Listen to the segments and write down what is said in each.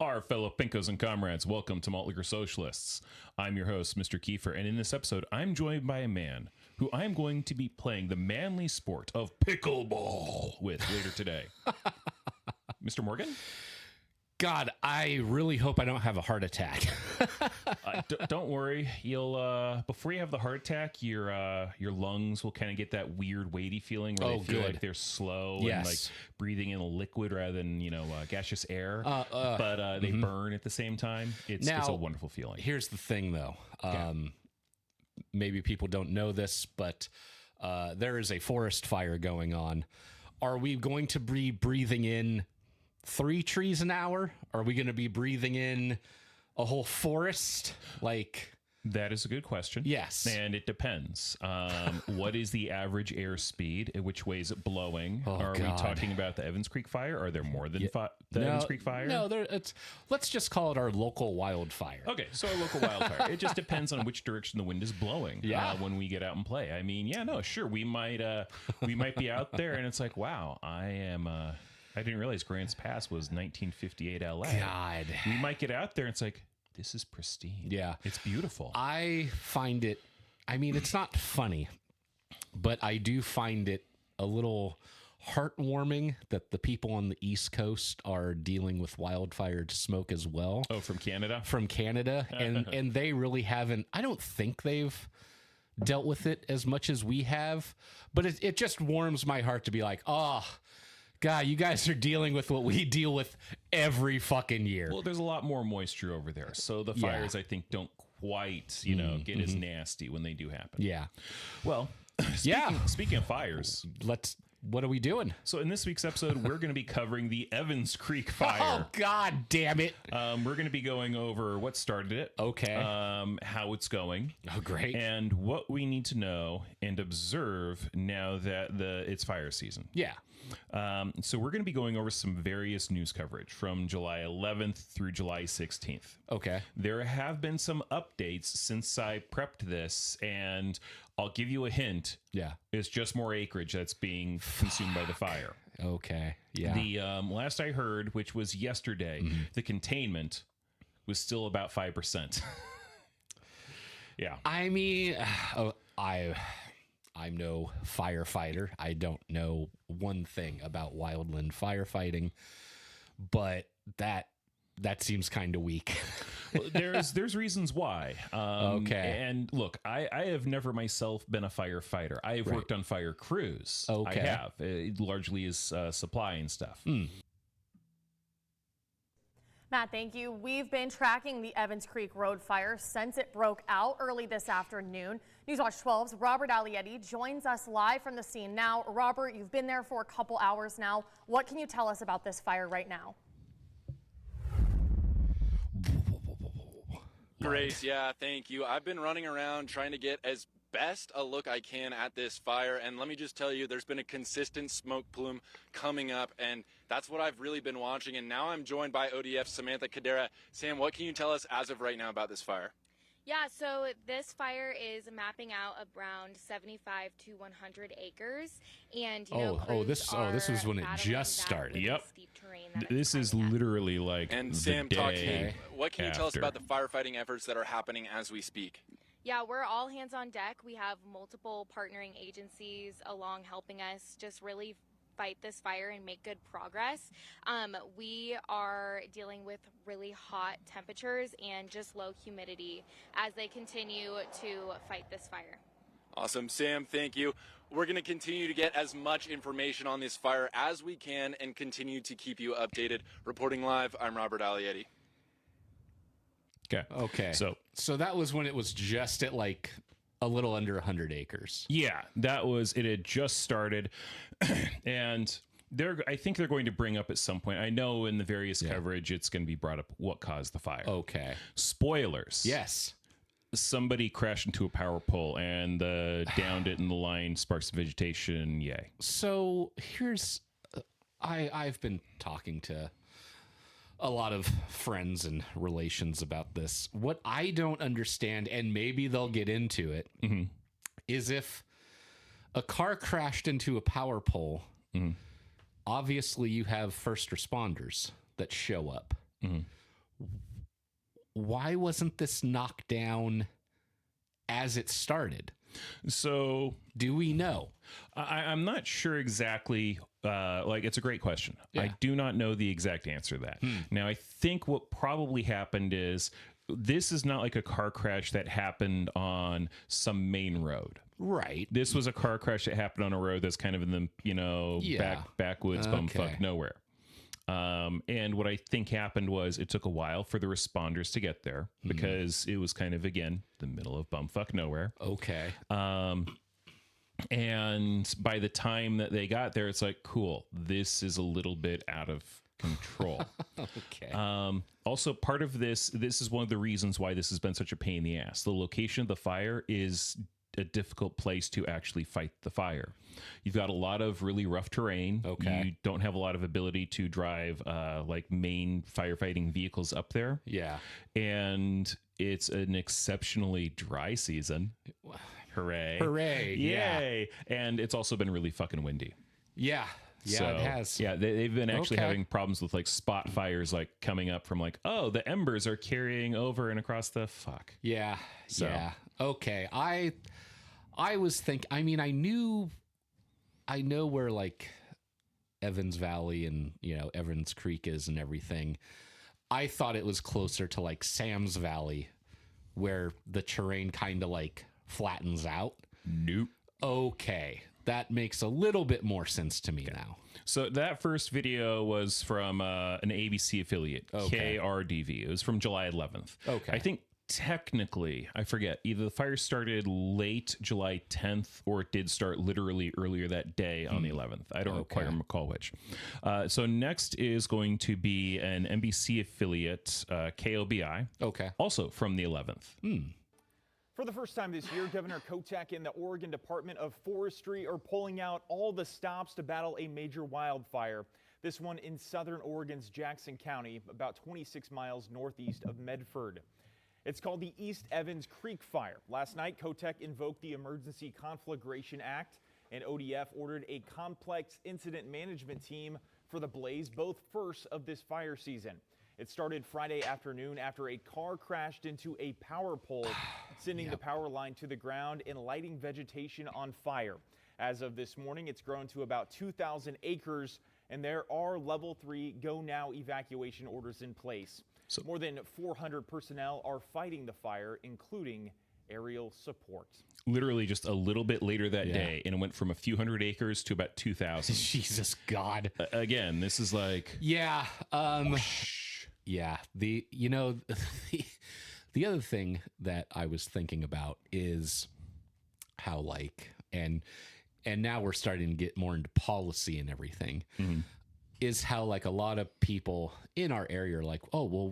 Our fellow Pinkos and comrades, welcome to Malt Liquor Socialists. I'm your host, Mr. Kiefer, and in this episode, I'm joined by a man who I'm going to be playing the manly sport of pickleball with later today. Mr. Morgan? God, I really hope I don't have a heart attack. Don't worry. You'll before you have the heart attack, your lungs will kind of get that weird weighty feeling where they feel like they're slow and like breathing in a liquid rather than gaseous air. But they burn at the same time. It's a wonderful feeling. Here's the thing, though. Maybe people don't know this, but there is a forest fire going on. Are we going to be breathing in 3 trees an hour? Are we going to be breathing in a whole forest? That is a good question. Yes. And it depends. What is the average airspeed? Which way is it blowing? Are we talking about the Evans Creek fire? Are there more than Evans Creek fire? No, let's just call it our local wildfire. Okay, so our local wildfire. It just depends on which direction the wind is blowing when we get out and play. I mean, sure. We might be out there and it's like, wow, I didn't realize Grants Pass was 1958 LA. God. We might get out there and it's like, this is pristine. Yeah. It's beautiful. I find it, it's not funny, but I do find it a little heartwarming that the people on the East Coast are dealing with wildfire smoke as well. Oh, from Canada? From Canada. And they really haven't, I don't think they've dealt with it as much as we have, but it just warms my heart to be like, oh, God, you guys are dealing with what we deal with every fucking year. Well, there's a lot more moisture over there. So the fires, I think, don't quite, get as nasty when they do happen. Yeah. Well, speaking of fires, what are we doing? So in this week's episode, we're going to be covering the Evans Creek fire. Oh, God damn it. We're going to be going over what started it. Okay. How it's going. Oh, great. And what we need to know and observe now that it's fire season. Yeah. So we're going to be going over some various news coverage from July 11th through July 16th. Okay. There have been some updates since I prepped this, and I'll give you a hint. Yeah. It's just more acreage that's being consumed by the fire. Okay. Yeah. The last I heard, which was yesterday, the containment was still about 5%. Yeah. I mean, I'm no firefighter. I don't know one thing about wildland firefighting, but that seems kind of weak. Well, there's reasons why. Okay. And look, I have never myself been a firefighter. I have worked on fire crews. Okay. I have. It largely is supply and stuff. Matt, thank you. We've been tracking the Evans Creek Road fire since it broke out early this afternoon. Newswatch 12's Robert Alietti joins us live from the scene now. Robert, you've been there for a couple hours now. What can you tell us about this fire right now? Grace, yeah, thank you. I've been running around trying to get as best a look I can at this fire, and let me just tell you, there's been a consistent smoke plume coming up, and that's what I've really been watching. And now I'm joined by ODF's Samantha Cadera. Sam, what can you tell us as of right now about this fire? Yeah, so this fire is mapping out around 75 to 100 acres, and this was when it just started. Yep. This is literally like and Sam, talk to me. What can you tell us about the firefighting efforts that are happening as we speak? Yeah, we're all hands on deck. We have multiple partnering agencies along helping us just really fight this fire and make good progress. We are dealing with really hot temperatures and just low humidity as they continue to fight this fire. Awesome. Sam, thank you. We're going to continue to get as much information on this fire as we can and continue to keep you updated. Reporting live, I'm Robert Alietti. Okay. So that was when it was just at like a little under 100 acres. Yeah, it had just started. And I think they're going to bring up at some point. I know in the various coverage, it's going to be brought up what caused the fire. Okay. Spoilers. Yes. Somebody crashed into a power pole and downed it in the line, sparks of vegetation. Yay. So here's, I've been talking to a lot of friends and relations about this. What I don't understand, and maybe they'll get into it, is if a car crashed into a power pole, obviously you have first responders that show up. why wasn't this knocked down as it started? So do we know? I'm not sure exactly. It's a great question. Yeah. I do not know the exact answer to that. Now, I think what probably happened is this is not like a car crash that happened on some main road. Right. This was a car crash that happened on a road that's kind of in the, backwoods, bumfuck nowhere. And what I think happened was it took a while for the responders to get there because it was kind of, again, the middle of bumfuck nowhere. Okay. And by the time that they got there, it's like, cool, this is a little bit out of control. Okay. Also, part of this is one of the reasons why this has been such a pain in the ass. The location of the fire is a difficult place to actually fight the fire. You've got a lot of really rough terrain. Okay. You don't have a lot of ability to drive main firefighting vehicles up there. Yeah. And it's an exceptionally dry season. Hooray. Hooray. Yay. Yeah. And it's also been really fucking windy. Yeah. Yeah, so, it has. Yeah, they've been actually having problems with like spot fires like coming up from like, oh, the embers are carrying over and across the fuck. Yeah. So. Yeah. Okay. I was I know where like Evans Valley and, Evans Creek is and everything. I thought it was closer to like Sam's Valley where the terrain kind of like flattens out. Nope. Okay. That makes a little bit more sense to me now. So that first video was from an ABC affiliate, KRDV. It was from July 11th. Okay. I think technically, I forget, either the fire started late July 10th or it did start literally earlier that day on the 11th. I don't quite recall which. So next is going to be an NBC affiliate, KOBI. Okay. Also from the 11th. For the first time this year, Governor Kotek and the Oregon Department of Forestry are pulling out all the stops to battle a major wildfire. This one in southern Oregon's Jackson County, about 26 miles northeast of Medford. It's called the East Evans Creek Fire. Last night, Kotek invoked the Emergency Conflagration Act, and ODF ordered a complex incident management team for the blaze, both firsts of this fire season. It started Friday afternoon after a car crashed into a power pole, sending the power line to the ground and lighting vegetation on fire. As of this morning, it's grown to about 2,000 acres, and there are level 3 go now evacuation orders in place. So more than 400 personnel are fighting the fire, including aerial support. Literally just a little bit later that day, and it went from a few hundred acres to about 2,000. Jesus God. Again, this is like... Yeah. Yeah. The other thing that I was thinking about is how and now we're starting to get more into policy and everything, is how like a lot of people in our area are like, oh, well,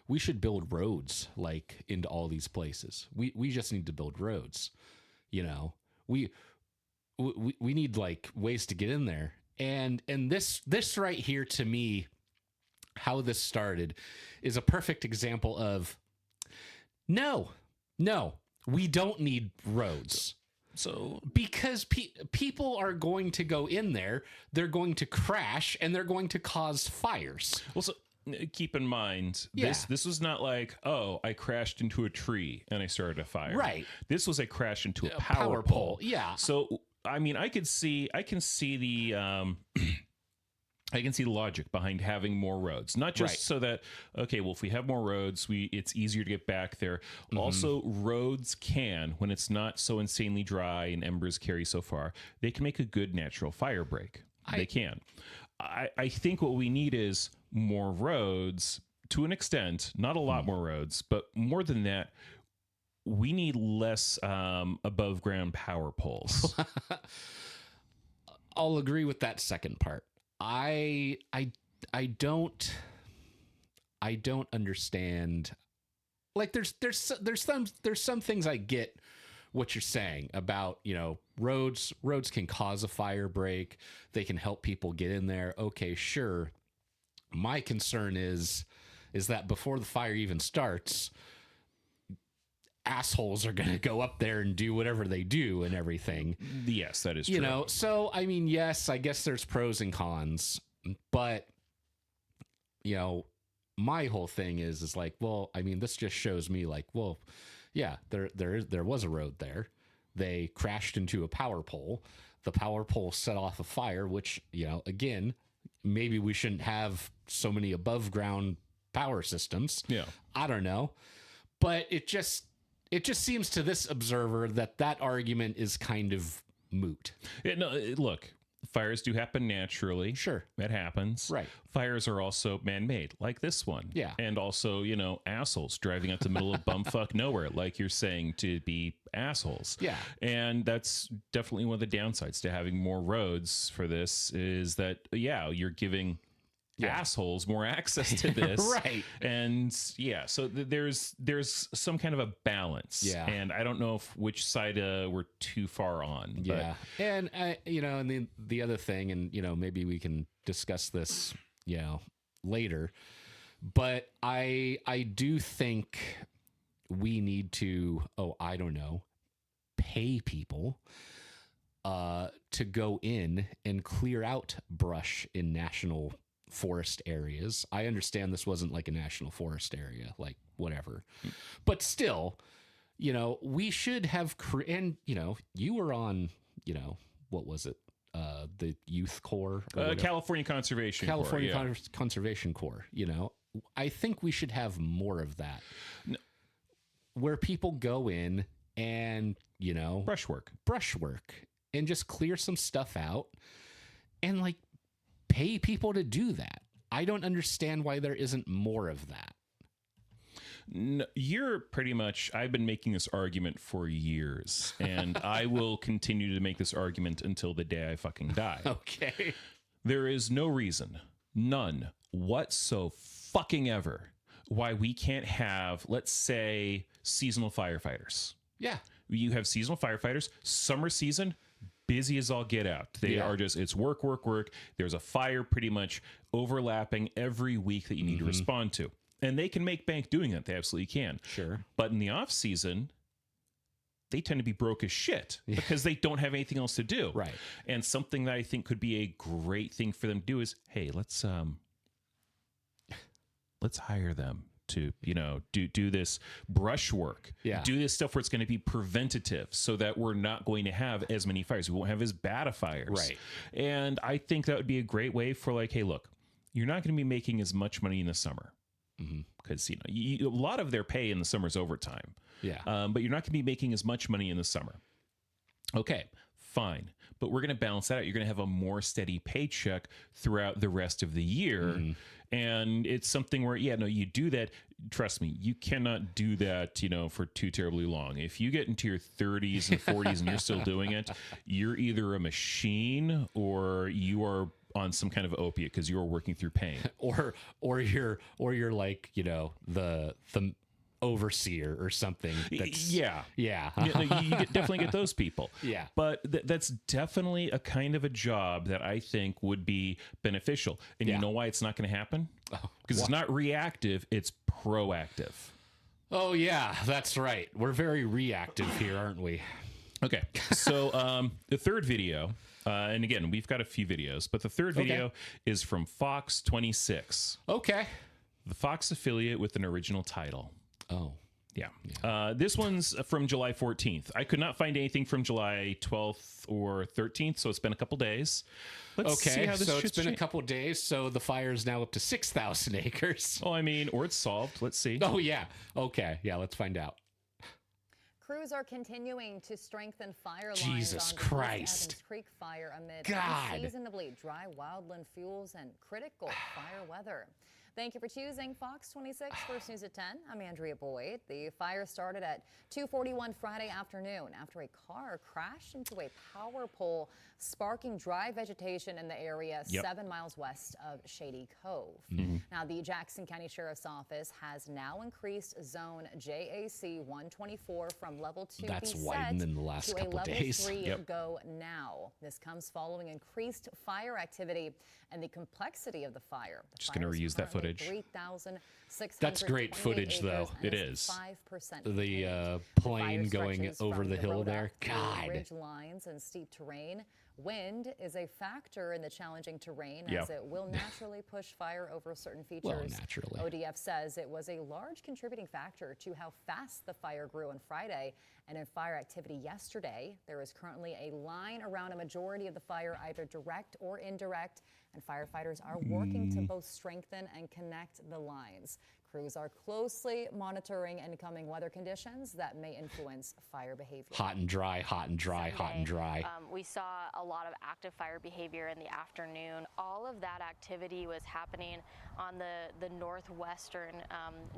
we should build roads like into all these places. We just need to build roads. We need like ways to get in there. And this right here, to me, how this started is a perfect example of no, we don't need roads. So because people are going to go in there, they're going to crash and they're going to cause fires. Well, so keep in mind, this was not like, oh, I crashed into a tree and I started a fire. Right. This was a crash into a power pole. Yeah. So, I mean, I can see the I can see the logic behind having more roads, not just so that, okay, well, if we have more roads, it's easier to get back there. Also, roads can, when it's not so insanely dry and embers carry so far, they can make a good natural fire break. They can. I think what we need is more roads to an extent, not a lot more roads, but more than that, we need less above ground power poles. I'll agree with that second part. I don't understand. Like there's some things I get what you're saying about, roads can cause a fire break. They can help people get in there. Okay, sure. My concern is that before the fire even starts, assholes are going to go up there and do whatever they do and everything. Yes, that is true. So I mean, yes, I guess there's pros and cons, but my whole thing is like, well, I mean, this just shows me like, well, yeah, there was a road there. They crashed into a power pole. The power pole set off a fire, which, you know, again, maybe we shouldn't have so many above ground power systems. Yeah. I don't know. But it just seems to this observer that argument is kind of moot. Look, fires do happen naturally. Sure. That happens. Right. Fires are also man-made, like this one. Yeah. And also, you know, assholes driving out the middle of bumfuck nowhere, like you're saying, to be assholes. Yeah. And that's definitely one of the downsides to having more roads for this is that, yeah, you're giving assholes more access to this. Right. And yeah, so there's some kind of a balance. Yeah. And I don't know which side we're too far on. Yeah. And you know, and the other thing, and you know, maybe we can discuss this, you know, later, but I do think we need to, I don't know, pay people to go in and clear out brush in national forest areas. I understand this wasn't like a national forest area, like whatever, but still, you know, we should have, and you know, you were on, you know, what was it? The Youth Corps, California Conservation Corps, Conservation Corps. You know, I think we should have more of that, where people go in and, you know, brushwork, and just clear some stuff out, and like pay people to do that. I don't understand why there isn't more of that. No, you're pretty much, I've been making this argument for years, and I will continue to make this argument until the day I fucking die. Okay. There is no reason, none whatsoever, why we can't have, let's say, seasonal firefighters. Yeah. You have seasonal firefighters, summer season, busy as all get out. They are just, it's work. There's a fire pretty much overlapping every week that you need to respond to. And they can make bank doing that. They absolutely can. Sure. But in the off season, they tend to be broke as shit because they don't have anything else to do. Right. And something that I think could be a great thing for them to do is, hey, let's hire them to, you know, do this brush work. Yeah. Do this stuff where it's going to be preventative so that we're not going to have as many fires. We won't have as bad of fires. Right. And I think that would be a great way for like, hey, look, you're not going to be making as much money in the summer. Because, you know, a lot of their pay in the summer is overtime. Yeah. But you're not going to be making as much money in the summer. Okay, fine. But we're going to balance that out. You're going to have a more steady paycheck throughout the rest of the year. And it's something where, yeah, no, you do that. Trust me, you cannot do that, you know, for too terribly long. If you get into your 30s and 40s and you're still doing it, you're either a machine or you are on some kind of opiate because you're working through pain, or you're like, you know, the overseer or something. That's, yeah. You definitely get those people. Yeah. But that's definitely a kind of a job that I think would be beneficial. And you know why it's not going to happen? Because it's not reactive, it's proactive. Oh yeah, that's right. We're very reactive here, aren't we? Okay. So the third video, and again, we've got a few videos, but the third video is from Fox 26. Okay. The Fox affiliate with an original title. Oh. Yeah. This one's from July 14th. I could not find anything from July 12th or 13th, so it's been a couple days. Let's see how this so it's been a couple days, so the fire is now up to 6,000 acres. Oh, I mean, or it's solved. Let's see. Oh, yeah. Okay. Yeah, let's find out. Crews are continuing to strengthen fire lines Jesus on Christ. the Evans Creek fire amid God. unseasonably dry wildland fuels and critical fire weather. Thank you for choosing Fox 26 First News at 10. I'm Andrea Boyd. The fire started at 2:41 Friday afternoon after a car crashed into a power pole, sparking dry vegetation in the area 7 miles west of Shady Cove. Now, the Jackson County Sheriff's Office has now increased zone JAC 124 from level 2 That's be widened set in the last to couple a level days. 3 go now. This comes following increased fire activity and the complexity of the fire. Just going to reuse that footage. 3,628 That's great footage, though. It is. 5% The fire plane going stretches over from the hill road there. up through God. ridge lines and steep terrain Wind is a factor in the challenging terrain as it will naturally push fire over certain features. Well, naturally. ODF says it was a large contributing factor to how fast the fire grew on Friday. And in fire activity yesterday, there is currently a line around a majority of the fire, either direct or indirect, and firefighters are working to both strengthen and connect the lines. Crews are closely monitoring incoming weather conditions that may influence fire behavior. Hot and dry, hot and dry, hot and dry. We saw a lot of active fire behavior in the afternoon. All of that activity was happening on the northwestern,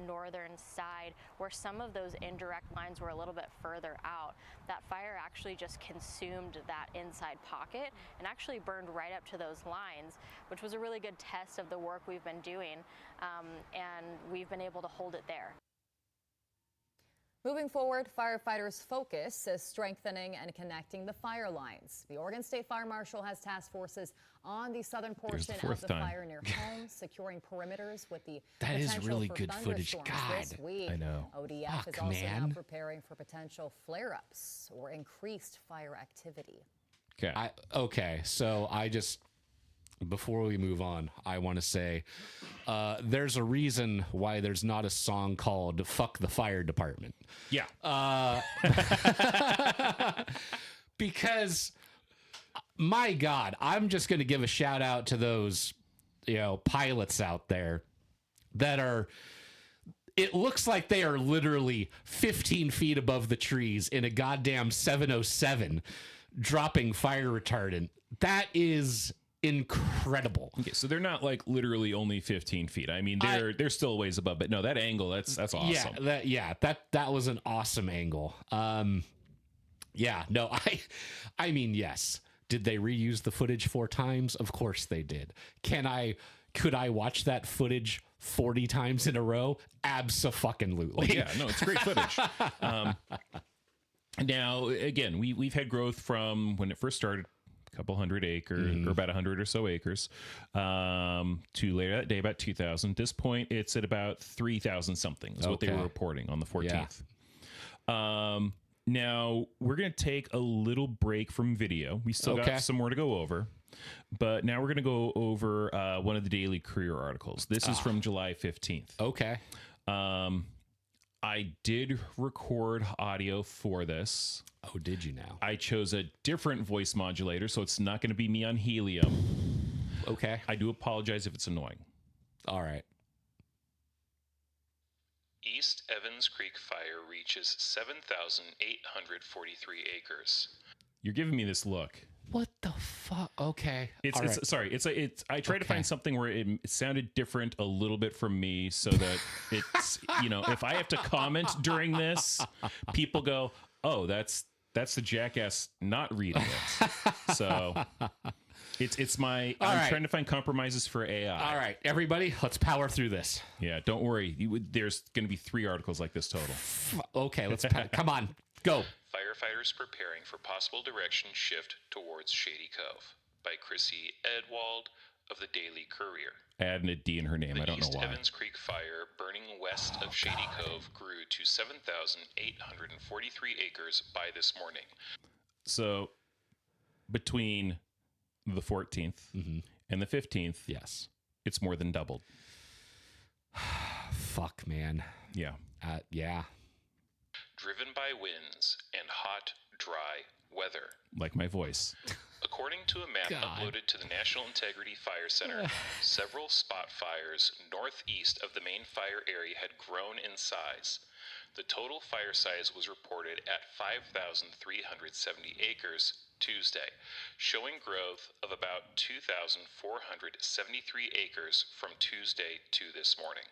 northern side, where some of those indirect lines were a little bit further out. That fire actually just consumed that inside pocket and actually burned right up to those lines, which was a really good test of the work we've been doing, and we've been able to hold it there. Moving forward, firefighters' focus is strengthening and connecting the fire lines. The Oregon State Fire Marshal has task forces on the southern portion of the fire near homes, securing perimeters with the that is potential really for good footage. God, this week. I know. ODF is also now preparing for potential flare-ups or increased fire activity. Okay, so I just, before we move on, I want to say there's a reason why there's not a song called Fuck the Fire Department. Yeah. Because, my God, I'm just going to give a shout out to those, pilots out there that are, it looks like they are literally 15 feet above the trees in a goddamn 707 dropping fire retardant. That is incredible. Okay, so they're not like literally only 15 feet. I mean, they're still a ways above, but no, that angle, that's awesome. That was an awesome angle. I mean, yes. Did they reuse the footage 4 times? Of course they did. Could I watch that footage 40 times in a row? Abso-fucking-lutely. Well, yeah, no, it's great footage. Now, again, we've had growth from when it first started, a couple hundred acres, or about 100 or so acres, to later that day, about 2,000. At this point, it's at about 3,000 something is what they were reporting on the 14th. Yeah. Now, we're going to take a little break from video. We still got some more to go over. But now we're going to go over one of the Daily Courier articles. This is from July 15th. Okay. I did record audio for this. Oh, did you now? I chose a different voice modulator, so it's not going to be me on helium. Okay. I do apologize if it's annoying. All right. East Evans Creek fire reaches 7,843 acres. You're giving me this look. What the fuck? Okay. I tried to find something where it sounded different a little bit from me so that it's, if I have to comment during this, people go, oh, that's the jackass not reading it. So I'm trying to find compromises for AI. All right, everybody, let's power through this. Yeah, don't worry. There's going to be 3 articles like this total. Okay, let's come on, go. Firefighters preparing for possible direction shift towards Shady Cove by Chrissy Edwald of the Daily Courier. Adding a D in her name. I don't know why. The East Evans Creek fire burning west of Shady Cove grew to 7,843 acres by this morning. So between the 14th and the 15th, yes, it's more than doubled. Fuck, man. Yeah. Yeah. Driven by winds and hot, dry weather. Like my voice. According to a map uploaded to the National Integrity Fire Center, several spot fires northeast of the main fire area had grown in size. The total fire size was reported at 5,370 acres Tuesday, showing growth of about 2,473 acres from Tuesday to this morning.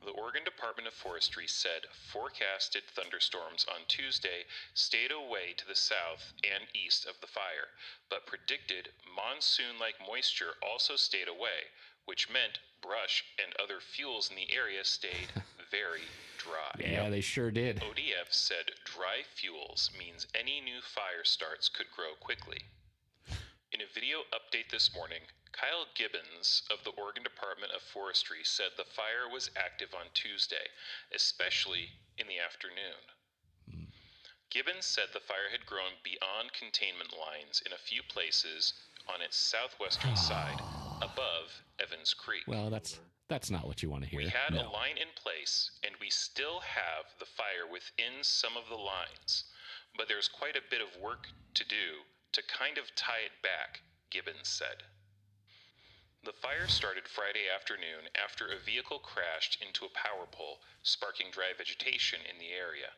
The Oregon Department of Forestry said forecasted thunderstorms on Tuesday stayed away to the south and east of the fire, but predicted monsoon-like moisture also stayed away, which meant brush and other fuels in the area stayed very dry. Yeah, they sure did. ODF said dry fuels means any new fire starts could grow quickly. In a video update this morning, Kyle Gibbons of the Oregon Department of Forestry said the fire was active on Tuesday, especially in the afternoon. Gibbons said the fire had grown beyond containment lines in a few places on its southwestern side, above Evans Creek. Well, that's not what you want to hear. We had a line in place, and we still have the fire within some of the lines, but there's quite a bit of work to do to kind of tie it back, Gibbons said. The fire started Friday afternoon after a vehicle crashed into a power pole, sparking dry vegetation in the area.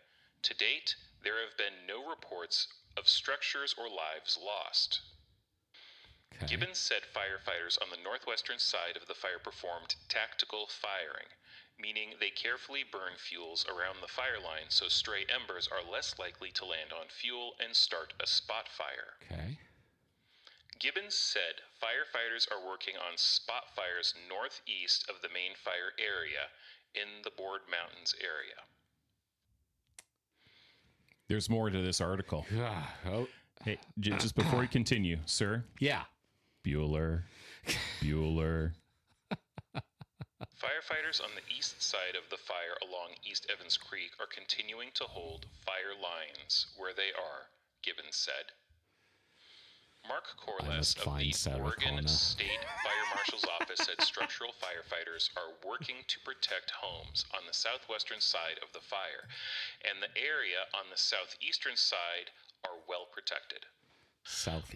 To date, there have been no reports of structures or lives lost. Okay. Gibbons said firefighters on the northwestern side of the fire performed tactical firing, meaning they carefully burn fuels around the fire line so stray embers are less likely to land on fuel and start a spot fire. Okay. Gibbons said firefighters are working on spot fires northeast of the main fire area in the Board Mountains area. There's more to this article. Hey, just before we continue, sir. Yeah. Bueller. Firefighters on the east side of the fire along East Evans Creek are continuing to hold fire lines where they are, Gibbons said. Mark Corliss of the Oregon State Fire Marshal's Office said structural firefighters are working to protect homes on the southwestern side of the fire, and the area on the southeastern side are well protected.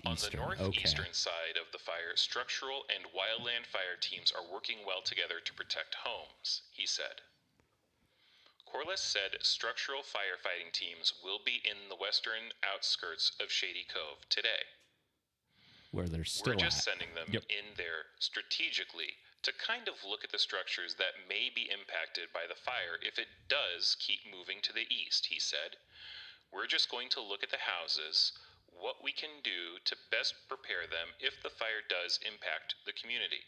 On the northeastern side of the fire, structural and wildland fire teams are working well together to protect homes, he said. Corliss said structural firefighting teams will be in the western outskirts of Shady Cove today. Where they're still We're just sending them in there strategically to kind of look at the structures that may be impacted by the fire if it does keep moving to the east, he said. We're just going to look at the houses, what we can do to best prepare them if the fire does impact the community.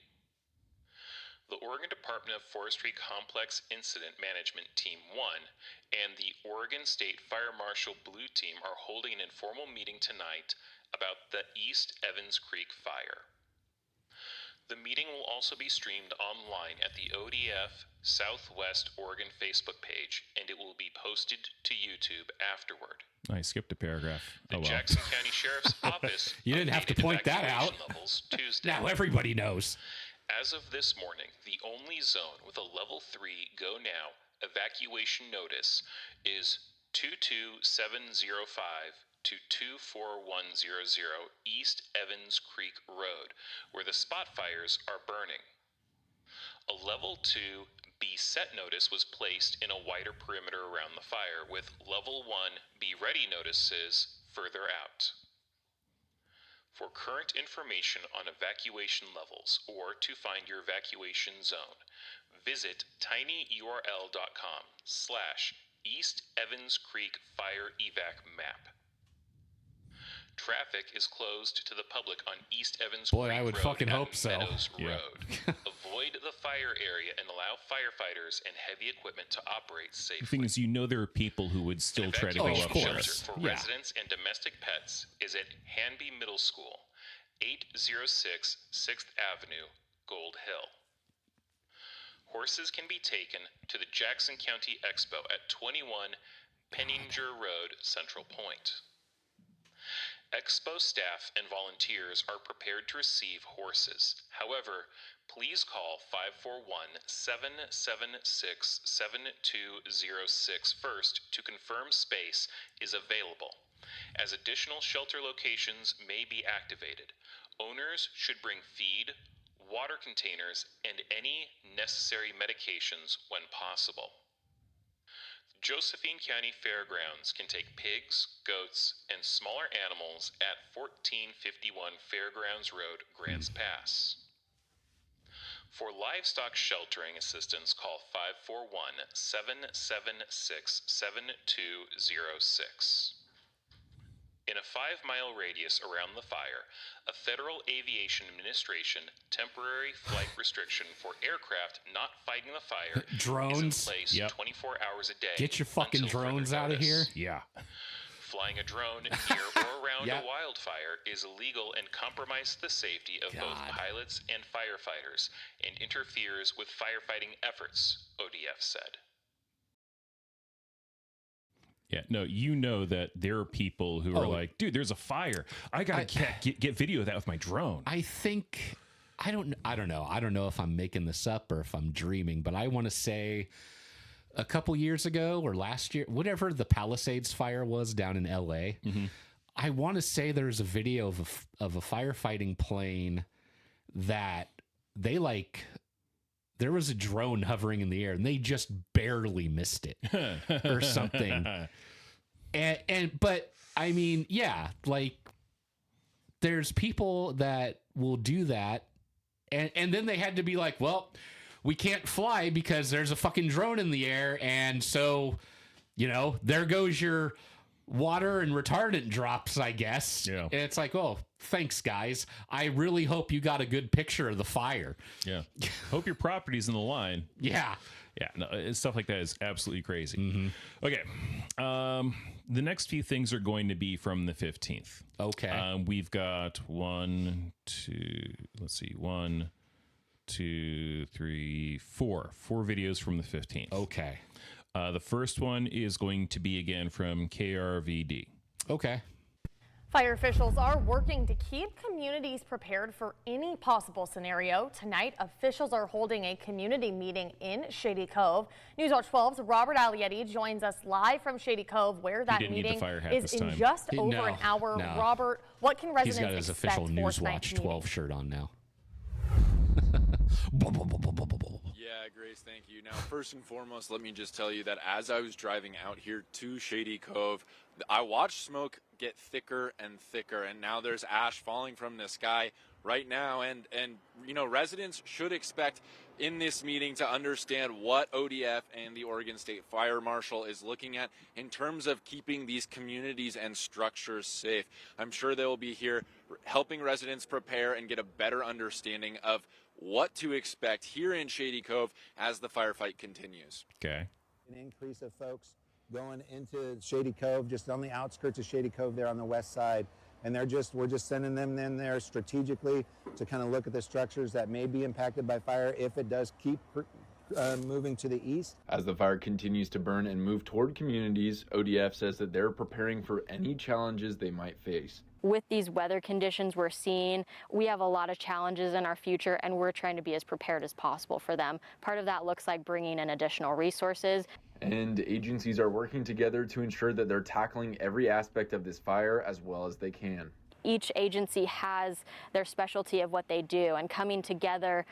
The Oregon Department of Forestry Complex Incident Management Team 1 and the Oregon State Fire Marshal Blue Team are holding an informal meeting tonight about the East Evans Creek fire. The meeting will also be streamed online at the ODF Southwest Oregon Facebook page, and it will be posted to YouTube afterward. I skipped a paragraph. The Jackson County Sheriff's Office You didn't have to point that out. Levels Tuesday. Now everybody knows. As of this morning, the only zone with a level 3 go now evacuation notice is 22705 to 24100 East Evans Creek Road, where the spot fires are burning. A level 2 Be Set notice was placed in a wider perimeter around the fire, with level 1 Be Ready notices further out. For current information on evacuation levels or to find your evacuation zone, visit tinyurl.com/East Evans Creek Fire Evac Map. Traffic is closed to the public on East Evans Creek I would Road fucking at hope so. Meadows Road. Avoid the fire area and allow firefighters and heavy equipment to operate safely. The thing is, there are people who would still try to go up there. Shelter for residents and domestic pets is at Hanby Middle School, 806 6th Avenue, Gold Hill. Horses can be taken to the Jackson County Expo at 21 Penninger Road, Central Point. Expo staff and volunteers are prepared to receive horses. However, please call 541-776-7206 first to confirm space is available, as additional shelter locations may be activated. Owners should bring feed, water containers, and any necessary medications when possible. Josephine County Fairgrounds can take pigs, goats, and smaller animals at 1451 Fairgrounds Road, Grants Pass. For livestock sheltering assistance, call 541-776-7206. In a 5-mile radius around the fire, a Federal Aviation Administration temporary flight restriction for aircraft not fighting the fire drones is in place 24 hours a day. Get your fucking drones out of here. Yeah. Flying a drone near or around a wildfire is illegal and compromises the safety of both pilots and firefighters and interferes with firefighting efforts, ODF said. Yeah, no, you know that there are people who are like, dude, there's a fire. I gotta get video of that with my drone. I think I don't know. I don't know if I'm making this up or if I'm dreaming, but I want to say a couple years ago or last year, whatever the Palisades fire was down in LA, I want to say there's a video of a firefighting plane that they there was a drone hovering in the air and they just barely missed it or something. But I mean, yeah, like there's people that will do that. And then they had to be like, well, we can't fly because there's a fucking drone in the air. And so, there goes your water and retardant drops, I guess. Yeah. And it's like, oh, thanks, guys. I really hope you got a good picture of the fire. Yeah. Hope your property's in the line. Yeah. Yeah. No, stuff like that is absolutely crazy. Okay. The next few things are going to be from the 15th. Okay. We've got 4 videos from the 15th. Okay. The first one is going to be again from KRVD. Okay. Fire officials are working to keep communities prepared for any possible scenario. Tonight, officials are holding a community meeting in Shady Cove. News Watch 12's Robert Alietti joins us live from Shady Cove, where that meeting is in just over an hour. No. Robert, what can residents expect? He's got his official News Watch 12 shirt on now. Yeah, Grace, thank you. Now, first and foremost, let me just tell you that as I was driving out here to Shady Cove, I watched smoke get thicker and thicker, and now there's ash falling from the sky right now. And residents should expect in this meeting to understand what ODF and the Oregon State Fire Marshal is looking at in terms of keeping these communities and structures safe. I'm sure they will be here helping residents prepare and get a better understanding of what to expect here in Shady Cove as the firefight continues. Okay. An increase of folks going into Shady Cove, just on the outskirts of Shady Cove there on the west side. And we're just sending them in there strategically to kind of look at the structures that may be impacted by fire if it does keep moving to the east. As the fire continues to burn and move toward communities, ODF says that they're preparing for any challenges they might face. With these weather conditions we're seeing, we have a lot of challenges in our future, and we're trying to be as prepared as possible for them. Part of that looks like bringing in additional resources. And agencies are working together to ensure that they're tackling every aspect of this fire as well as they can. Each agency has their specialty of what they do, and coming together,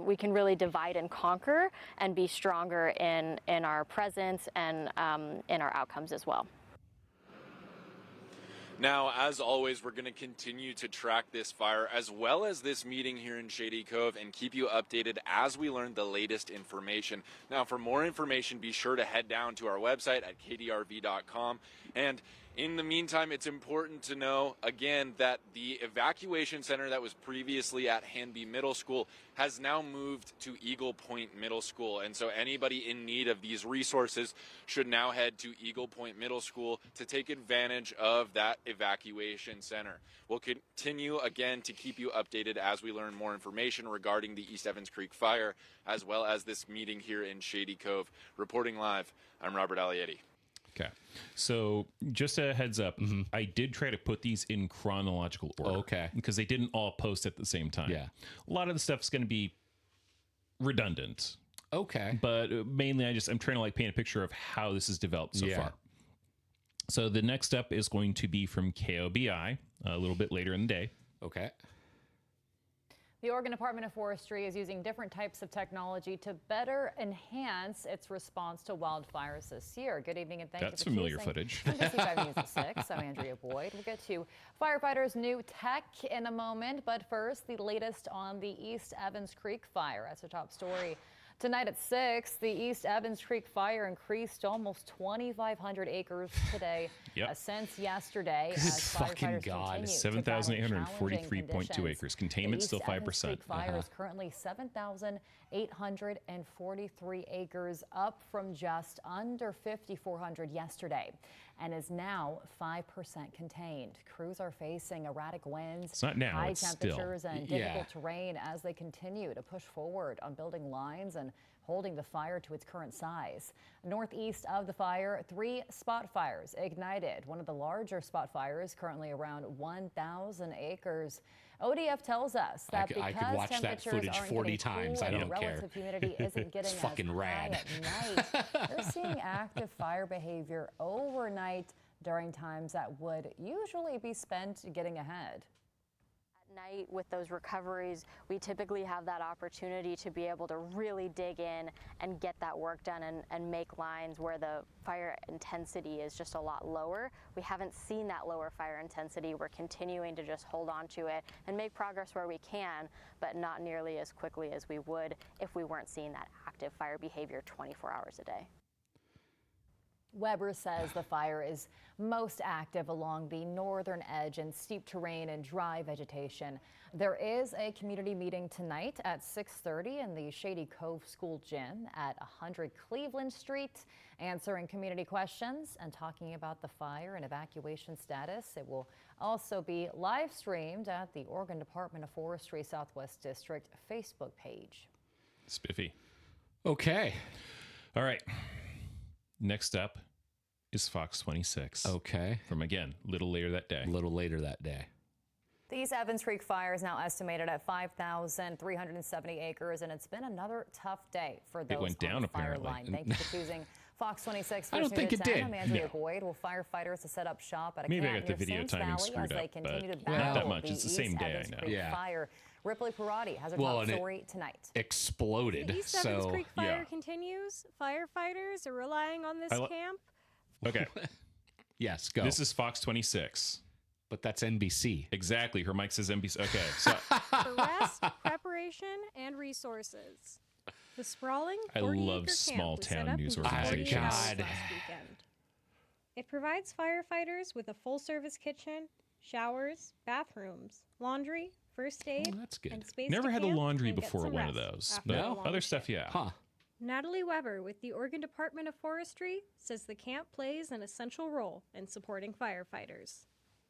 we can really divide and conquer and be stronger in our presence and in our outcomes as well. Now, as always, we're going to continue to track this fire as well as this meeting here in Shady Cove and keep you updated as we learn the latest information. Now, for more information, be sure to head down to our website at kdrv.com. And in the meantime, it's important to know, again, that the evacuation center that was previously at Hanby Middle School has now moved to Eagle Point Middle School. And so anybody in need of these resources should now head to Eagle Point Middle School to take advantage of that evacuation center. We'll continue, again, to keep you updated as we learn more information regarding the East Evans Creek fire, as well as this meeting here in Shady Cove. Reporting live, I'm Robert Alietti. Okay. So just a heads up, I did try to put these in chronological order. Okay. Because they didn't all post at the same time. Yeah. A lot of the stuff's going to be redundant. Okay. But mainly I'm trying to paint a picture of how this has developed so far. So the next up is going to be from KOBI a little bit later in the day. Okay. The Oregon Department of Forestry is using different types of technology to better enhance its response to wildfires this year. Good evening and thank you for familiar choosing footage. NBC 5 News at 6. I'm Andrea Boyd. We'll get to firefighters' new tech in a moment, but first, the latest on the East Evans Creek fire. That's a top story. Tonight at 6, the East Evans Creek fire increased to almost 2,500 acres today since yesterday. Good fucking God. 7,843.2 acres. Containment still 5%. Creek fire is currently 7,843 acres, up from just under 5,400 yesterday, and is now 5% contained. Crews are facing erratic winds, it's not now, high it's temperatures, still. and difficult terrain as they continue to push forward on building lines and holding the fire to its current size. Northeast of the fire, 3 spot fires ignited. One of the larger spot fires, currently around 1,000 acres. ODF tells us that I could watch that footage 40 times. I don't care. Relative humidity isn't getting It's fucking as rad. high at night. They're seeing active fire behavior overnight during times that would usually be spent getting ahead. Night with those recoveries, we typically have that opportunity to be able to really dig in and get that work done and make lines where the fire intensity is just a lot lower. We haven't seen that lower fire intensity. We're continuing to just hold on to it and make progress where we can, but not nearly as quickly as we would if we weren't seeing that active fire behavior 24 hours a day. Weber says the fire is most active along the northern edge in steep terrain and dry vegetation. There is a community meeting tonight at 6:30 in the Shady Cove School Gym at 100 Cleveland Street, answering community questions and talking about the fire and evacuation status. It will also be live streamed at the Oregon Department of Forestry Southwest District Facebook page. Spiffy. Okay. All right. Next up is Fox 26. Okay. From, again, a little later that day. A little later that day. The East Evans Creek fire is now estimated at 5,370 acres, and it's been another tough day for those went down, on the fire apparently. line. Thank you for choosing Fox 26. I don't think it did. I'm Andrea No. Boyd. Will firefighters to set up shop at a Maybe I camp got the near video Sims timing Valley screwed as they up, continue to but battle not that much. the It's the same East day, I Evans know. Creek Yeah. fire. Ripley Parati has a Well, top and it- story tonight. Exploded. The East Evans So, Creek fire yeah. continues. Firefighters are relying on this camp. Okay. yes, go. This is Fox 26. But that's NBC. Exactly. Her mic says NBC. Okay. So For rest, preparation, and resources. The sprawling I 40-acre love camp small was set town up news in just 48 organizations. hours God. last weekend. It provides firefighters with a full-service kitchen, showers, bathrooms, laundry, first aid, that's good. and space never to had a camp laundry and get before some one of rest those. after But a long other shift. stuff, yeah. Huh. Natalie Weber with the Oregon Department of Forestry says the camp plays an essential role in supporting firefighters.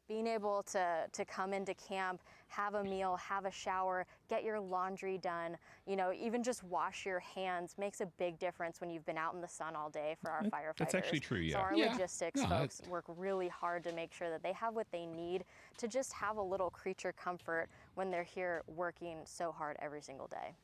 Being able to come into camp, have a meal, have a shower, get your laundry done, even just wash your hands makes a big difference when you've been out in the sun all day for our firefighters. That's actually true, yeah. So our Yeah. logistics No, folks work really hard to make sure that they have what they need to just have a little creature comfort when they're here working so hard every single day.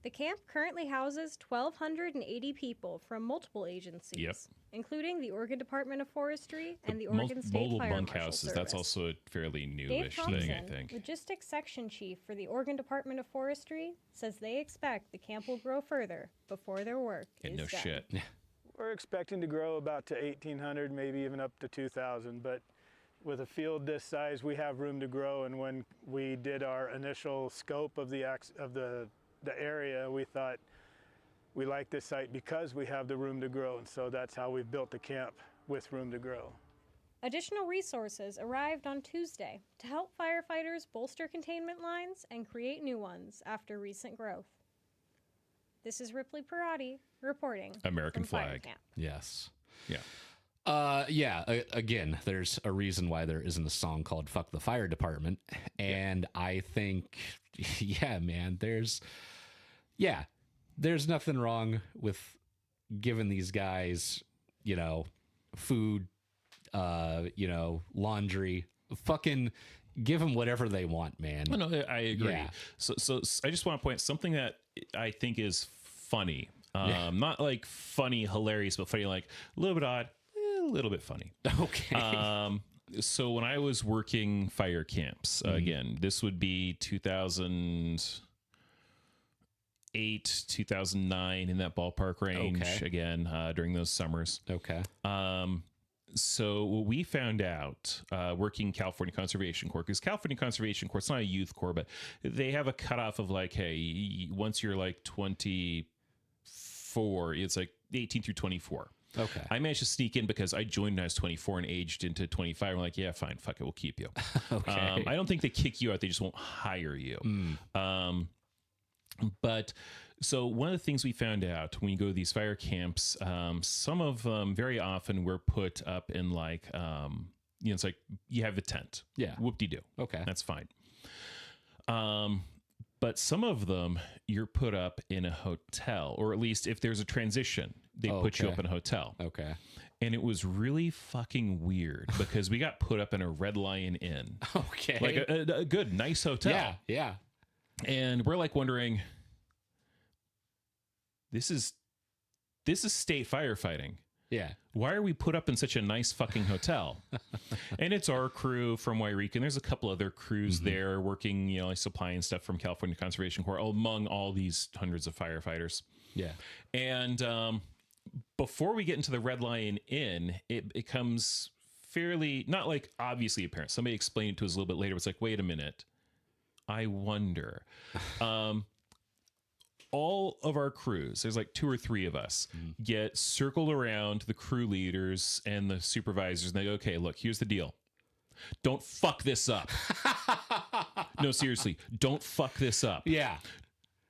The camp currently houses 1,280 people from multiple agencies, Yep. including the Oregon Department of Forestry and the Oregon State Mobile Fire Marshal bunkhouses, that's Service. also a fairly Dave newish Thompson, thing, I think. Logistics Section Chief for the Oregon Department of Forestry, says they expect the camp will grow further before their work Yeah, is no done. shit. We're expecting to grow about to 1,800, maybe even up to 2,000, but with a field this size, we have room to grow. And when we did our initial scope of the area, we thought we like this site because we have the room to grow, and so that's how we've built the camp, with room to grow. Additional resources arrived on Tuesday to help firefighters bolster containment lines and create new ones after recent growth. This is Ripley Parati reporting. American from Fire flag. Camp. Yes. Yeah. Again, there's a reason why there isn't a song called Fuck the Fire Department. And I think, yeah, man, there's nothing wrong with giving these guys, food, laundry, fucking give them whatever they want, man. No, I agree. Yeah. So I just want to point out something that I think is funny. Not like funny, hilarious, but funny, like a little bit odd, a little bit funny. Okay. So when I was working fire camps, again, this would be 2008, 2009, in that ballpark range. Okay. Again, during those summers. Okay. So what we found out working California Conservation Corps, because California Conservation Corps, it's not a youth corps, but they have a cutoff of like, hey, once you're like 24, it's like 18 through 24. Okay. I managed to sneak in because I joined when I was 24 and aged into 25. I'm like, yeah, fine, fuck it, we'll keep you. Okay. I don't think they kick you out; they just won't hire you. But so one of the things we found out when you go to these fire camps, some of them very often were put up in like, it's like you have the tent. Yeah. Whoop-de-doo. Okay. That's fine. But some of them you're put up in a hotel, or at least if there's a transition, they put you up in a hotel. Okay. And it was really fucking weird because we got put up in a Red Lion Inn. Okay. Like a good, nice hotel. Yeah, yeah. And we're like wondering, this is state firefighting. Yeah. Why are we put up in such a nice fucking hotel? And it's our crew from Wairika, and there's a couple other crews there working, you know, like supplying stuff from California Conservation Corps among all these hundreds of firefighters. Yeah. And before we get into the Red Lion Inn, it becomes fairly, not like obviously apparent. Somebody explained it to us a little bit later. It's like, wait a minute. I wonder. All of our crews, there's like 2 or 3 of us, get circled around the crew leaders and the supervisors, and they go, okay, look, here's the deal. Don't fuck this up. No, seriously, don't fuck this up. Yeah.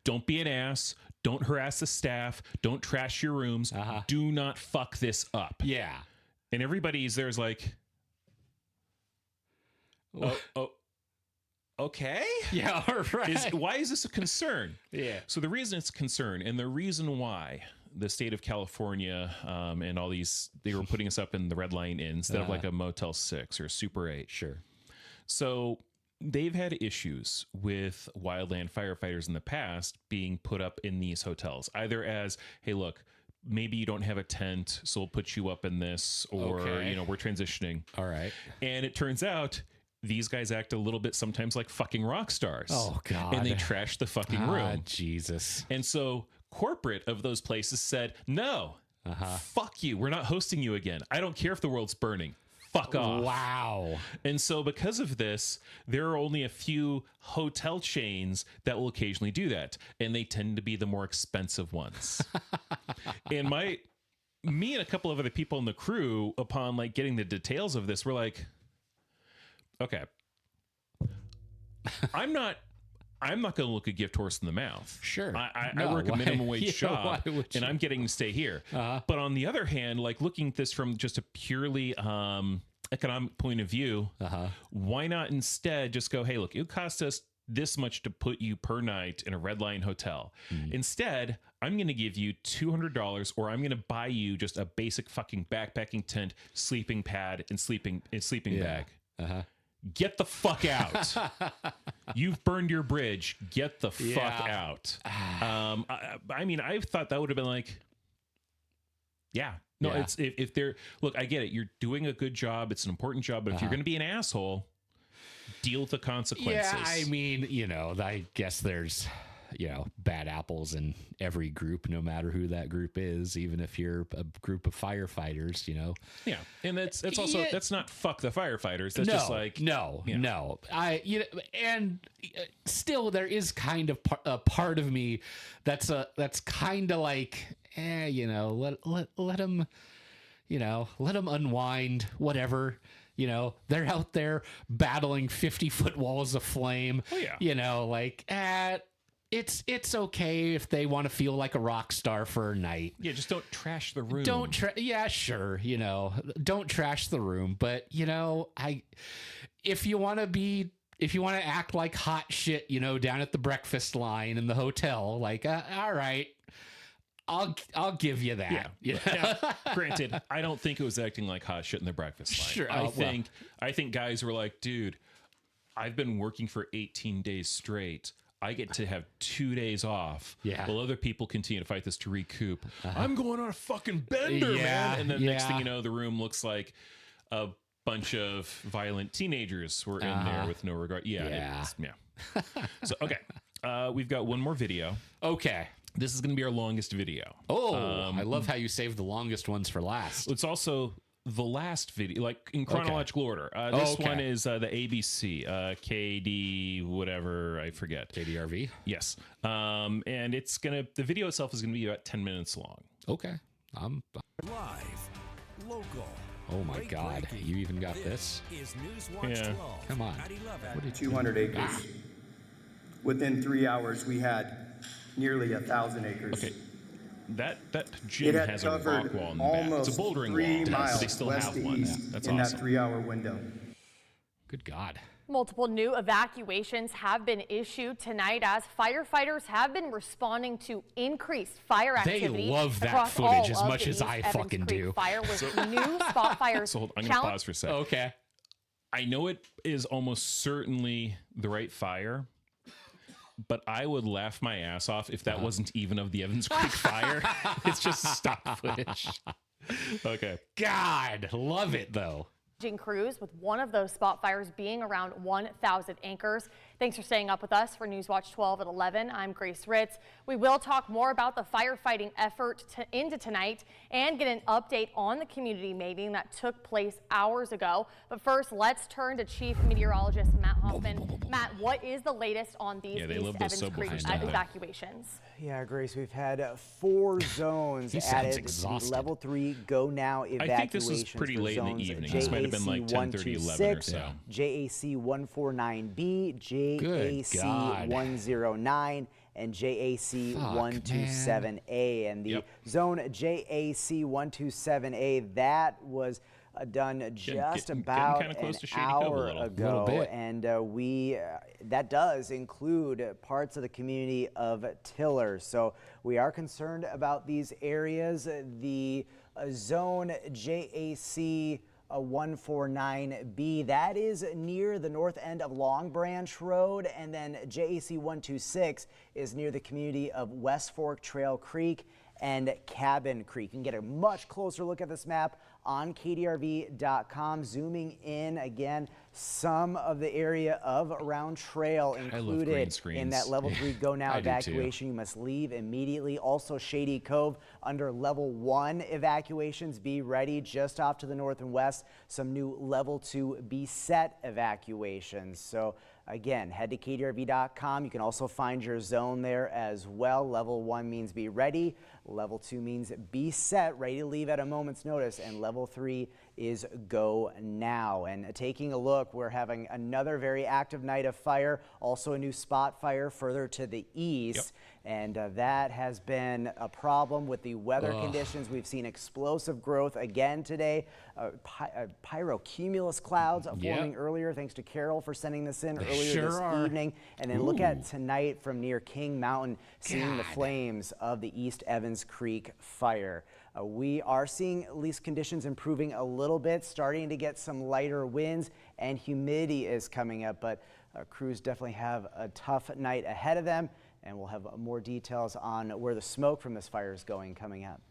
Don't be an ass. Don't harass the staff. Don't trash your rooms. Do not fuck this up. Yeah. And everybody's there's like, oh. Okay. Yeah. Right. Why is this a concern? Yeah. So the reason it's a concern, and the reason why the state of California and all these, they were putting us up in the Red Lion Inn instead of like a Motel 6 or a Super 8. Sure. So they've had issues with wildland firefighters in the past being put up in these hotels, either as, hey, look, maybe you don't have a tent, so we'll put you up in this, or, you know, we're transitioning. All right. And it turns out these guys act a little bit sometimes like fucking rock stars. Oh, God. And they trash the fucking room. Jesus. And so corporate of those places said, no, fuck you. We're not hosting you again. I don't care if the world's burning. Fuck off. Wow. And so because of this, there are only a few hotel chains that will occasionally do that. And they tend to be the more expensive ones. And me and a couple of other people in the crew, upon like getting the details of this, were like, okay, I'm not going to look a gift horse in the mouth. Sure. I work a minimum wage job, and I'm getting to stay here. But on the other hand, like looking at this from just a purely economic point of view, why not instead just go, hey, look, it would cost us this much to put you per night in a Red Lion hotel. Instead, I'm going to give you $200, or I'm going to buy you just a basic fucking backpacking tent, sleeping pad, and sleeping bag. Get the fuck out. You've burned your bridge. Get the fuck out. I mean, I thought that would have been like, no, it's if they're, look, I get it. You're doing a good job. It's an important job. But if you're going to be an asshole, deal with the consequences. Yeah, I mean, you know, I guess there's, you know, bad apples in every group, no matter who that group is, even if you're a group of firefighters, you know. Yeah. And that's also, that's not fuck the firefighters. That's just like, no. You know, and still there is kind of a part of me that's kind of like, you know, let them, you know, let them unwind, whatever. You know, they're out there battling 50-foot walls of flame. Oh, yeah. You know, like, it's okay if they want to feel like a rock star for a night. Yeah, just don't trash the room. Yeah, sure. You know, don't trash the room. But, you know, if you want to act like hot shit, you know, down at the breakfast line in the hotel, like, all right, I'll give you that. Yeah. Granted, I don't think it was acting like hot shit in the breakfast line. Sure. I think guys were like, dude, I've been working for 18 days straight. I get to have 2 days off. Yeah. While other people continue to fight this to recoup. I'm going on a fucking bender, man. And then next thing you know, the room looks like a bunch of violent teenagers were in there with no regard. Yeah. So, okay. We've got one more video. Okay. This is going to be our longest video. Oh, I love how you save the longest ones for last. It's also the last video, like in chronological order. This one is the ABC, KD, whatever, I forget. KDRV? Yes. And the video itself is going to be about 10 minutes long. Okay. Live, local. Oh my God. You even got this? Is Newswatch 12 Come on. What did 200 acres. Within 3 hours, we had nearly 1,000 acres. Okay. That gym has a rock wall in the back. It's a bouldering wall, but they still have one. That's in awesome. that 3 hour window. Good God. Multiple new evacuations have been issued tonight as firefighters have been responding to increased fire activity. They love that across footage all as of much the as East I Evans fucking Creek do. Fire with new spot fires. So I'm going to pause for a second. Okay. I know it is almost certainly the right fire, but I would laugh my ass off if that wasn't even of the Evans Creek fire. It's just stock footage. Okay. God, love it though. Crews with one of those spot fires being around 1,000 acres. Thanks for staying up with us for Newswatch 12 at 11. I'm Grace Ritz. We will talk more about the firefighting effort into tonight and get an update on the community meeting that took place hours ago. But first, let's turn to Chief Meteorologist Matt Hoffman. Matt, what is the latest on these East Evans Creek evacuations? Yeah, Grace, we've had 4 zones added to level 3 go now evacuations. I think this was pretty late in the evening. This might have been like 10:30, 11 or so. JAC 149B, JAC 109, and JAC 127A. And the zone JAC 127A, that was done just about an hour ago, and that does include parts of the community of Tiller. So we are concerned about these areas. The zone JAC 149B, that is near the north end of Long Branch Road, and then JAC 126 is near the community of West Fork Trail Creek and Cabin Creek. You can get a much closer look at this map on KDRV.com. Zooming in again, some of the area of Round Trail included in that level 3 go now evacuation. You must leave immediately. Also Shady Cove under level 1 evacuations. Be ready just off to the north and west. Some new level 2 be set evacuations. So again, head to KDRV.com. You can also find your zone there as well. Level 1 means be ready. Level 2 means be set, ready to leave at a moment's notice. And level 3 is go now. And taking a look, we're having another very active night of fire. Also a new spot fire further to the east. And that has been a problem with the weather conditions. We've seen explosive growth again today. Pyrocumulus clouds forming earlier. Thanks to Carol for sending this in earlier this evening. And then look at tonight from near King Mountain, seeing the flames of the East Evans Creek fire. We are seeing at least conditions improving a little bit, starting to get some lighter winds, and humidity is coming up. But crews definitely have a tough night ahead of them. And we'll have more details on where the smoke from this fire is going coming up.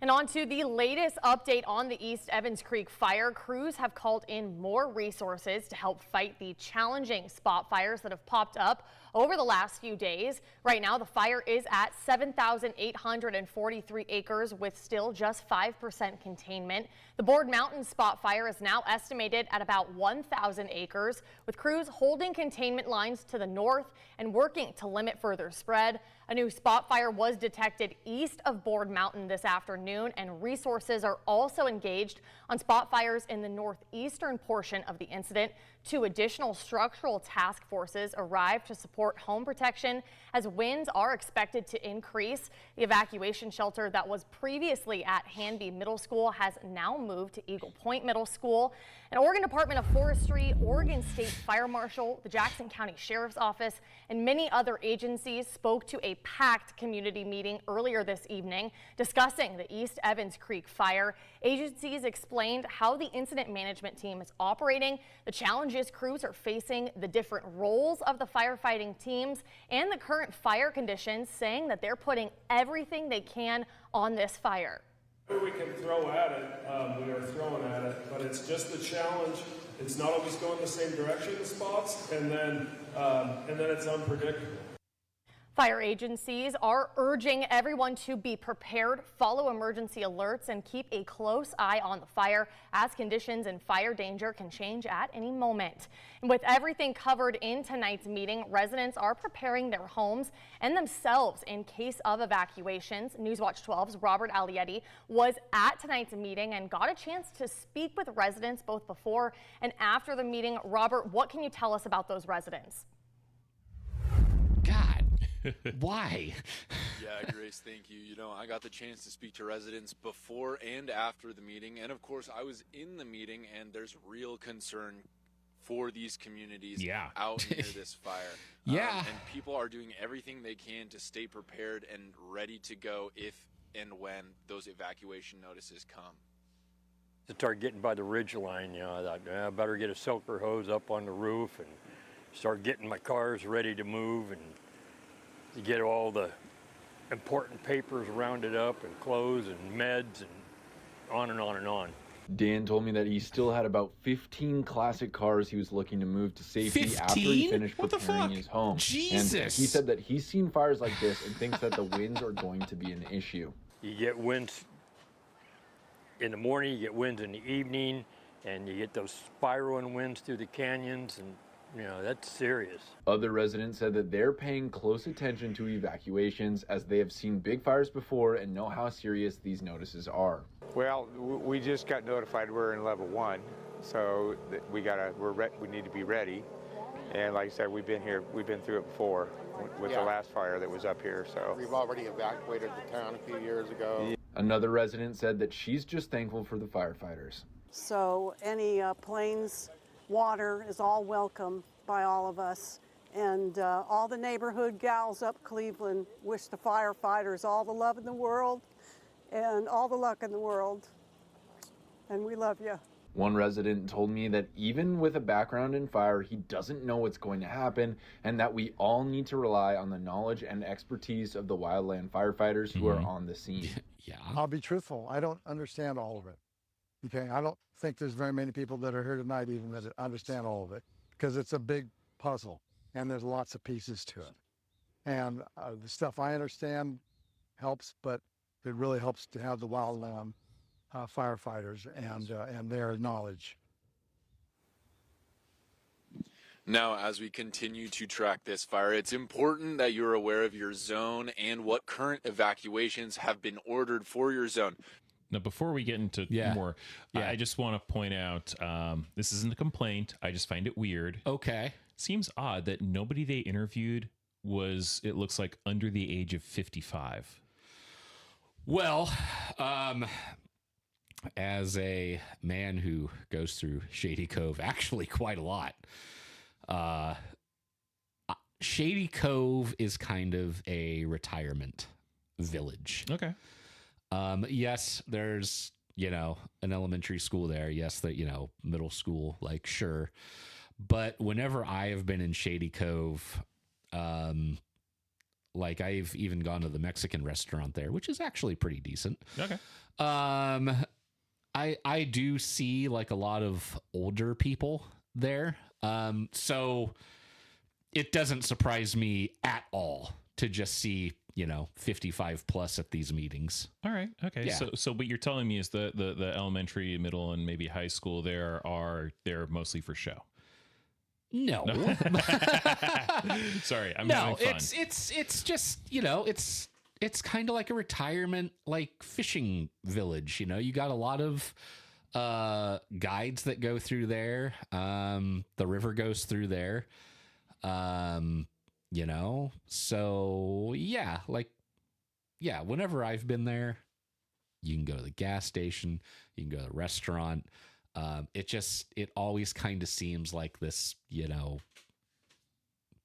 And on to the latest update on the East Evans Creek fire. Crews have called in more resources to help fight the challenging spot fires that have popped up over the last few days. Right now, the fire is at 7,843 acres with still just 5% containment. The Board Mountain spot fire is now estimated at about 1,000 acres, with crews holding containment lines to the north and working to limit further spread. A new spot fire was detected east of Board Mountain this afternoon, and resources are also engaged on spot fires in the northeastern portion of the incident. 2 additional structural task forces arrived to support home protection as winds are expected to increase. The evacuation shelter that was previously at Hanby Middle School has now moved to Eagle Point Middle School. An Oregon Department of Forestry, Oregon State Fire Marshal, the Jackson County Sheriff's Office, and many other agencies spoke to a packed community meeting earlier this evening discussing the East Evans Creek fire. Agencies explained how the incident management team is operating, the challenges crews are facing, the different roles of the firefighting teams, and the current fire conditions, saying that they're putting everything they can on this fire. Whatever we can throw at it, we are throwing at it, but it's just the challenge. It's not always going the same direction in spots, and then it's unpredictable. Fire agencies are urging everyone to be prepared, follow emergency alerts, and keep a close eye on the fire as conditions and fire danger can change at any moment. And with everything covered in tonight's meeting, residents are preparing their homes and themselves in case of evacuations. Newswatch 12's Robert Alietti was at tonight's meeting and got a chance to speak with residents both before and after the meeting. Robert, what can you tell us about those residents? Why? Yeah, Grace, thank you. You know, I got the chance to speak to residents before and after the meeting. And of course, I was in the meeting, and there's real concern for these communities Yeah. out near this fire. Yeah. And people are doing everything they can to stay prepared and ready to go if and when those evacuation notices come. To start getting by the ridge line, I thought, I better get a silker hose up on the roof and start getting my cars ready to move and to get all the important papers rounded up and clothes and meds and on and on and on. Dan told me that he still had about 15 classic cars he was looking to move to safety after he finished preparing his home. Jesus! And he said that he's seen fires like this and thinks that the winds are going to be an issue. You get winds in the morning, you get winds in the evening, and you get those spiraling winds through the canyons, and that's serious. Other residents said that they're paying close attention to evacuations as they have seen big fires before and know how serious these notices are. Well, we just got notified we're in level 1, so we need to be ready. And like I said, we've been through it before with the last fire that was up here. So we've already evacuated the town a few years ago. Another resident said that she's just thankful for the firefighters. So any plains water is all welcome by all of us. And all the neighborhood gals up Cleveland wish the firefighters all the love in the world and all the luck in the world. And we love you. One resident told me that even with a background in fire, he doesn't know what's going to happen and that we all need to rely on the knowledge and expertise of the wildland firefighters who are on the scene. Yeah. I'll be truthful. I don't understand all of it. Okay. I don't think there's very many people that are here tonight even that understand all of it because it's a big puzzle and there's lots of pieces to it. And the stuff I understand helps, but it really helps to have the wildland firefighters and their knowledge. Now, as we continue to track this fire, it's important that you're aware of your zone and what current evacuations have been ordered for your zone. Now, before we get into more, I just want to point out, this isn't a complaint. I just find it weird. Okay. Seems odd that nobody they interviewed was, it looks like, under the age of 55. Well, as a man who goes through Shady Cove actually quite a lot, Shady Cove is kind of a retirement village. Okay. Yes, there's, an elementary school there. Yes, middle school, like, sure. But whenever I have been in Shady Cove, like I've even gone to the Mexican restaurant there, which is actually pretty decent. Okay. I do see like a lot of older people there. So it doesn't surprise me at all to just see, 55 plus at these meetings. All right. Okay. Yeah. So what you're telling me is the elementary, middle, and maybe high school they're mostly for show. No. Sorry, I'm having fun. It's just, it's kind of like a retirement, like fishing village. You got a lot of guides that go through there. The river goes through there. So whenever I've been there, you can go to the gas station, you can go to the restaurant. It always kind of seems like this,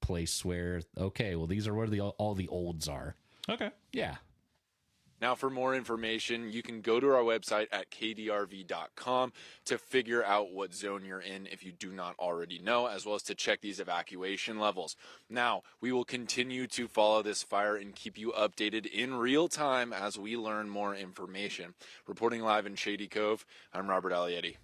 place where, okay, well, these are where all the olds are. Okay. Yeah. Now, for more information, you can go to our website at kdrv.com to figure out what zone you're in if you do not already know, as well as to check these evacuation levels. Now, we will continue to follow this fire and keep you updated in real time as we learn more information. Reporting live in Shady Cove, I'm Robert Alietti.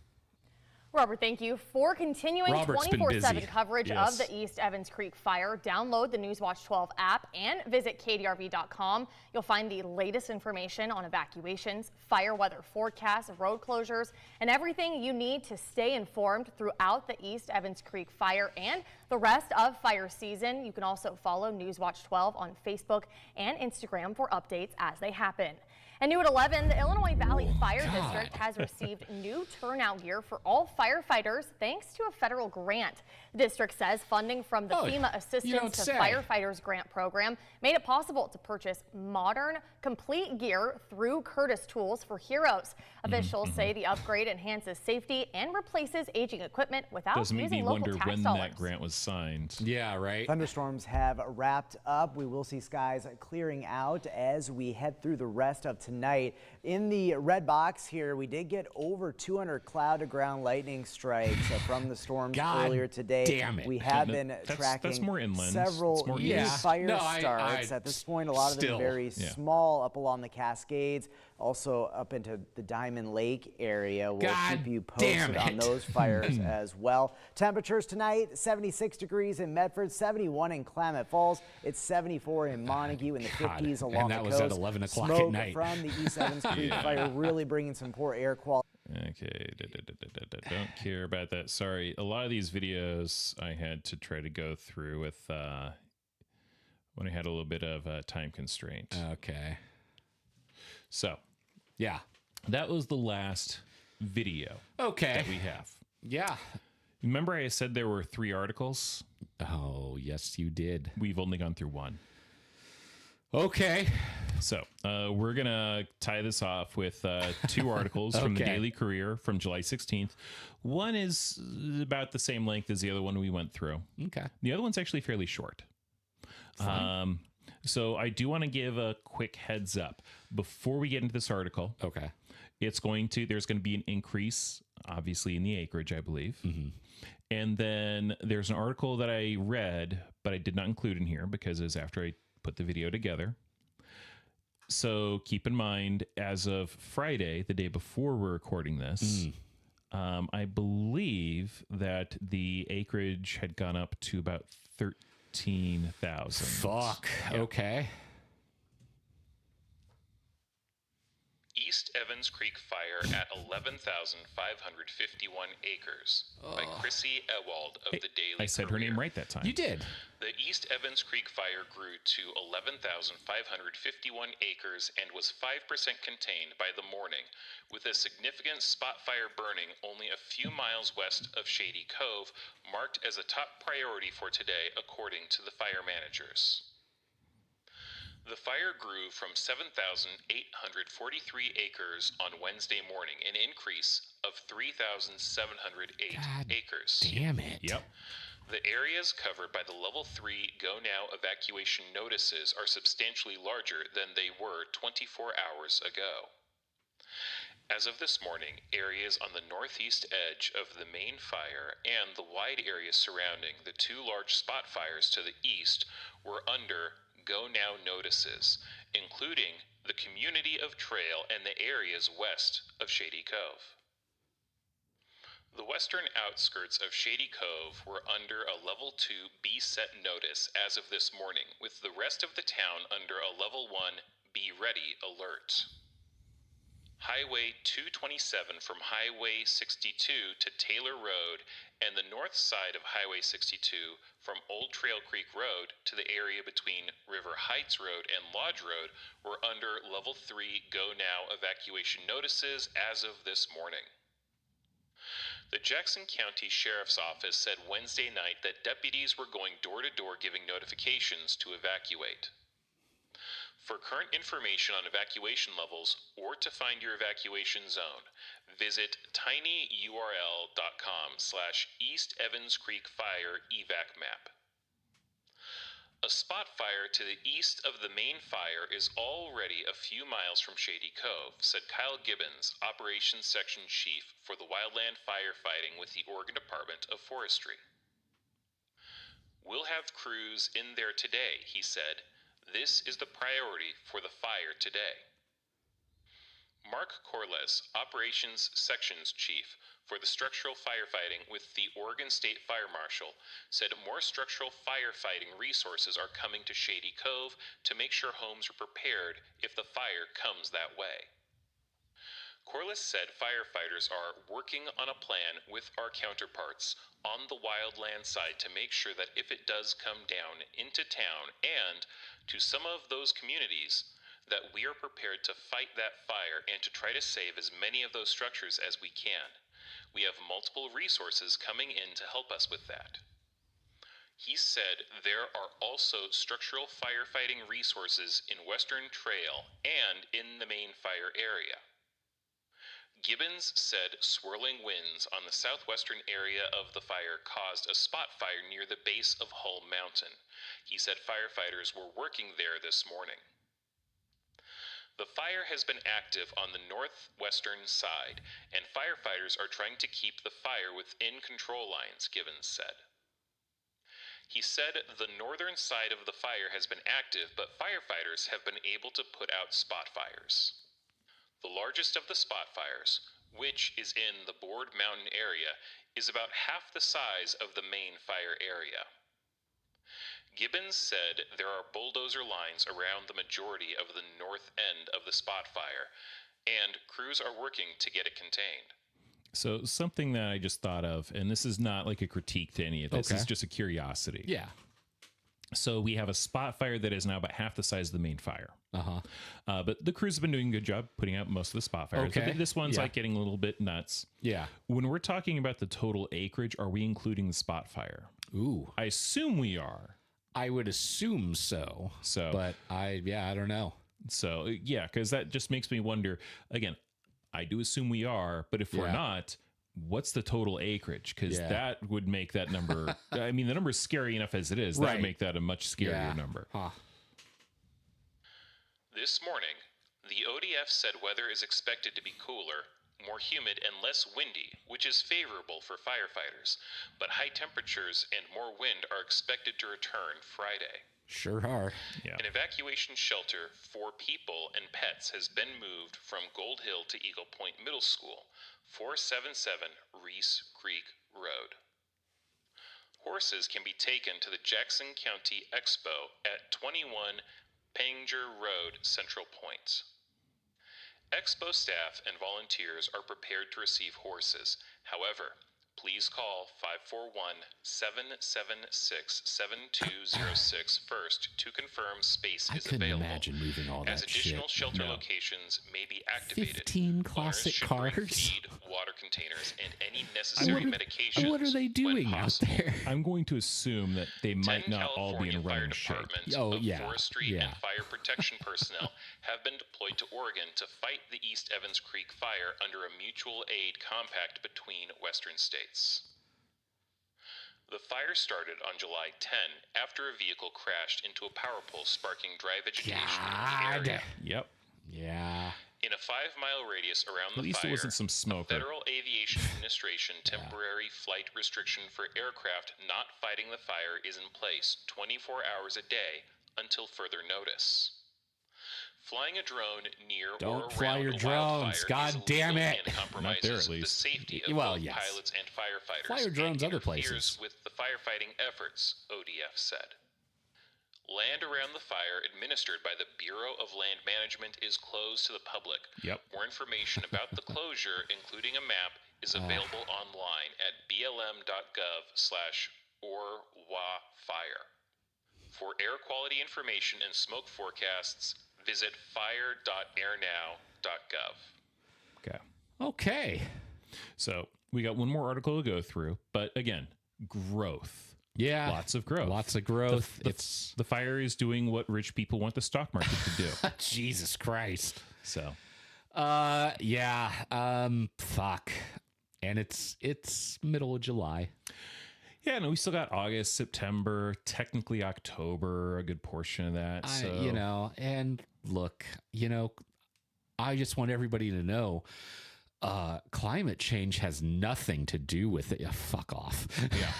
Robert, thank you. For continuing 24/7 coverage of the East Evans Creek fire, download the Newswatch 12 app and visit kdrv.com. You'll find the latest information on evacuations, fire weather forecasts, road closures, and everything you need to stay informed throughout the East Evans Creek fire and the rest of fire season. You can also follow Newswatch 12 on Facebook and Instagram for updates as they happen. And new at 11, the Illinois Valley Fire District has received new turnout gear for all firefighters thanks to a federal grant. The district says funding from the FEMA Assistance to Firefighters Grant Program made it possible to purchase modern, complete gear through Curtis Tools for Heroes. Officials say the upgrade enhances safety and replaces aging equipment without Doesn't using make me local wonder tax when dollars. that grant was signed. Yeah, right. Thunderstorms have wrapped up. We will see skies clearing out as we head through the rest of tonight. In the red box here, we did get over 200 cloud-to-ground lightning strikes from the storms earlier today. Damn it. We have been tracking that's more inland. several It's more new east. fire No, starts. At this point, a lot of them very small up along the Cascades, also up into the Diamond Lake area. We'll keep you posted on those fires as well. Temperatures tonight, 76 degrees in Medford, 71 in Klamath Falls. It's 74 in Montague, in the 50s along the coast. And that was at 11 o'clock Smoke at night. from the East Evans Creek fire really bringing some poor air quality. Okay, don't care about that. Sorry, a lot of these videos I had to try to go through with when I had a little bit of a time constraint. Okay. So, yeah, that was the last video that we have. Yeah. Remember I said there were 3 articles? Oh, yes, you did. We've only gone through 1. Okay. So we're going to tie this off with 2 articles from the Daily Courier from July 16th. One is about the same length as the other one we went through. Okay. The other one's actually fairly short. So I do want to give a quick heads up before we get into this article. Okay. There's going to be an increase, obviously, in the acreage, I believe. And then there's an article that I read, but I did not include in here because it was after I put the video together. So keep in mind, as of Friday, the day before we're recording this, I believe that the acreage had gone up to about 13,000. Fuck. Yeah. Okay. East Evans Creek Fire at 11,551 acres by Chrissy Ewald of the Daily Courier. I said her name right that time. You did. The East Evans Creek Fire grew to 11,551 acres and was 5% contained by the morning, with a significant spot fire burning only a few miles west of Shady Cove, marked as a top priority for today, according to the fire managers. The fire grew from 7,843 acres on Wednesday morning, an increase of 3,708 acres. Damn it. Yep. The areas covered by the Level 3 Go Now evacuation notices are substantially larger than they were 24 hours ago. As of this morning, areas on the northeast edge of the main fire and the wide area surrounding the 2 large spot fires to the east were under Go Now notices, including the community of Trail and the areas west of Shady Cove. The western outskirts of Shady Cove were under a Level 2 B-set notice as of this morning, with the rest of the town under a Level 1 Be Ready alert. Highway 227 from Highway 62 to Taylor Road and the north side of Highway 62 from Old Trail Creek Road to the area between River Heights Road and Lodge Road were under Level 3 Go Now evacuation notices as of this morning. The Jackson County Sheriff's Office said Wednesday night that deputies were going door to door giving notifications to evacuate. For current information on evacuation levels or to find your evacuation zone, visit tinyurl.com/East Evans Creek Fire Evac Map. A spot fire to the east of the main fire is already a few miles from Shady Cove, said Kyle Gibbons, Operations Section Chief for the Wildland Firefighting with the Oregon Department of Forestry. We'll have crews in there today, he said. This is the priority for the fire today. Mark Corliss, Operations Sections Chief for the Structural Firefighting with the Oregon State Fire Marshal, said more structural firefighting resources are coming to Shady Cove to make sure homes are prepared if the fire comes that way. Corliss said firefighters are working on a plan with our counterparts on the wildland side to make sure that if it does come down into town and to some of those communities, that we are prepared to fight that fire and to try to save as many of those structures as we can. We have multiple resources coming in to help us with that. He said there are also structural firefighting resources in Western Trail and in the main fire area. Gibbons said swirling winds on the southwestern area of the fire caused a spot fire near the base of Hull Mountain. He said firefighters were working there this morning. The fire has been active on the northwestern side, and firefighters are trying to keep the fire within control lines, Gibbons said. He said the northern side of the fire has been active, but firefighters have been able to put out spot fires. The largest of the spot fires, which is in the Board Mountain area, is about half the size of the main fire area. Gibbons said there are bulldozer lines around the majority of the north end of the spot fire, and crews are working to get it contained. So something that I just thought of, and this is not like a critique to any of this, it's just a curiosity. Yeah. So we have a spot fire that is now about half the size of the main fire. But the crews have been doing a good job putting out most of the spot fires. Okay. But this one's like getting a little bit nuts. Yeah. When we're talking about the total acreage, are we including the spot fire? Ooh. I assume we are. I would assume so. But I don't know. So yeah, because that just makes me wonder. Again, I do assume we are, but if we're not, what's the total acreage? Because that would make that number. I mean, the number is scary enough as it is. That would make that a much scarier number. This morning, the ODF said weather is expected to be cooler, more humid, and less windy, which is favorable for firefighters. But high temperatures and more wind are expected to return Friday. Sure are. Yeah. An evacuation shelter for people and pets has been moved from Gold Hill to Eagle Point Middle School, 477 Reese Creek Road. Horses can be taken to the Jackson County Expo at 21 Panger Road, Central Point. Expo staff and volunteers are prepared to receive horses. However, please call 541-776-7206 first to confirm space is available. I couldn't imagine moving all that As additional shit. shelter locations may be activated. 15 classic cars. Feed, water containers, and any necessary medications. What are they doing out there? I'm going to assume that they might not all be in running shape. Forestry and fire protection personnel have been deployed to Oregon to fight the East Evans Creek fire under a mutual aid compact between Western states. The fire started on July 10 after a vehicle crashed into a power pole, sparking dry vegetation in the area. Yep. Yeah. In a 5-mile radius around the At least fire, it wasn't some smoke. Federal Aviation Administration temporary flight restriction for aircraft not fighting the fire is in place 24 hours a day until further notice. Flying a drone near Don't or fly around your a drones. wildfire God damn it. and Not there, compromises at least. the safety of Well, both yes. pilots and firefighters. Fly your drones and other interferes places. with the firefighting efforts, ODF said. Land around the fire administered by the Bureau of Land Management is closed to the public. Yep. More information about the closure, including a map, is available online at blm.gov/orwafire. For air quality information and smoke forecasts, visit fire.airnow.gov. Okay. Okay. So we got one more article to go through, but again, growth. Yeah. Lots of growth. Lots of growth. The fire is doing what rich people want the stock market to do. Jesus Christ. So. Fuck. And it's middle of July. Yeah, no, we still got August, September, technically October, a good portion of that. And look, I just want everybody to know climate change has nothing to do with it. Yeah, fuck off. Yeah,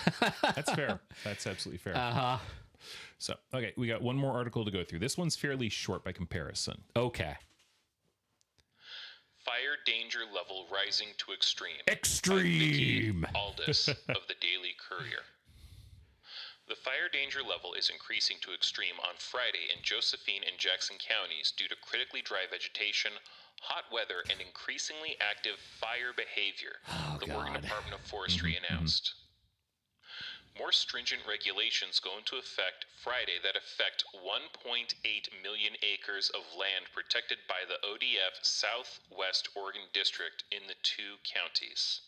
that's fair. That's absolutely fair. So, okay, we got one more article to go through. This one's fairly short by comparison. Okay. Fire danger level rising to extreme. Extreme. By Nikki Aldis of the Daily Courier. The fire danger level is increasing to extreme on Friday in Josephine and Jackson counties due to critically dry vegetation, hot weather, and increasingly active fire behavior, the Oregon Department of Forestry announced. more stringent regulations go into effect Friday that affect 1.8 million acres of land protected by the ODF Southwest Oregon District in the 2 counties.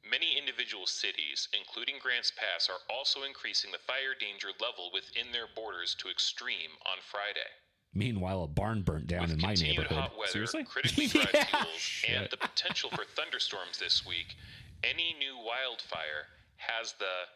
Many individual cities, including Grants Pass, are also increasing the fire danger level within their borders to extreme on Friday. Meanwhile, a barn burnt down in my Continued neighborhood. hot weather, critically dry fuels, and the potential for thunderstorms this week, any new wildfire has the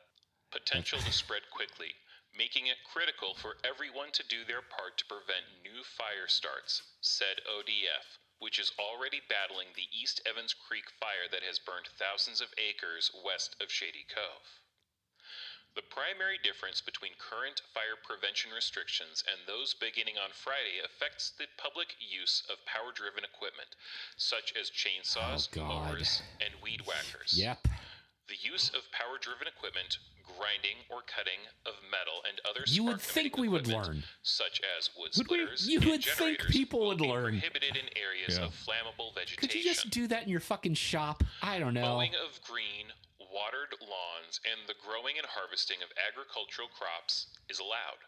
potential to spread quickly, making it critical for everyone to do their part to prevent new fire starts, said ODF, which is already battling the East Evans Creek fire that has burned thousands of acres west of Shady Cove. The primary difference between current fire prevention restrictions and those beginning on Friday affects the public use of power-driven equipment, such as chainsaws, mowers, and weed whackers. Yep. The use of power-driven equipment, grinding or cutting of metal, and other You would think we would learn. such as wood splitters You and would think generators people would learn. prohibited in areas of flammable vegetation. Could you just do that in your fucking shop? I don't know. Mowing of green, watered lawns, and the growing and harvesting of agricultural crops is allowed.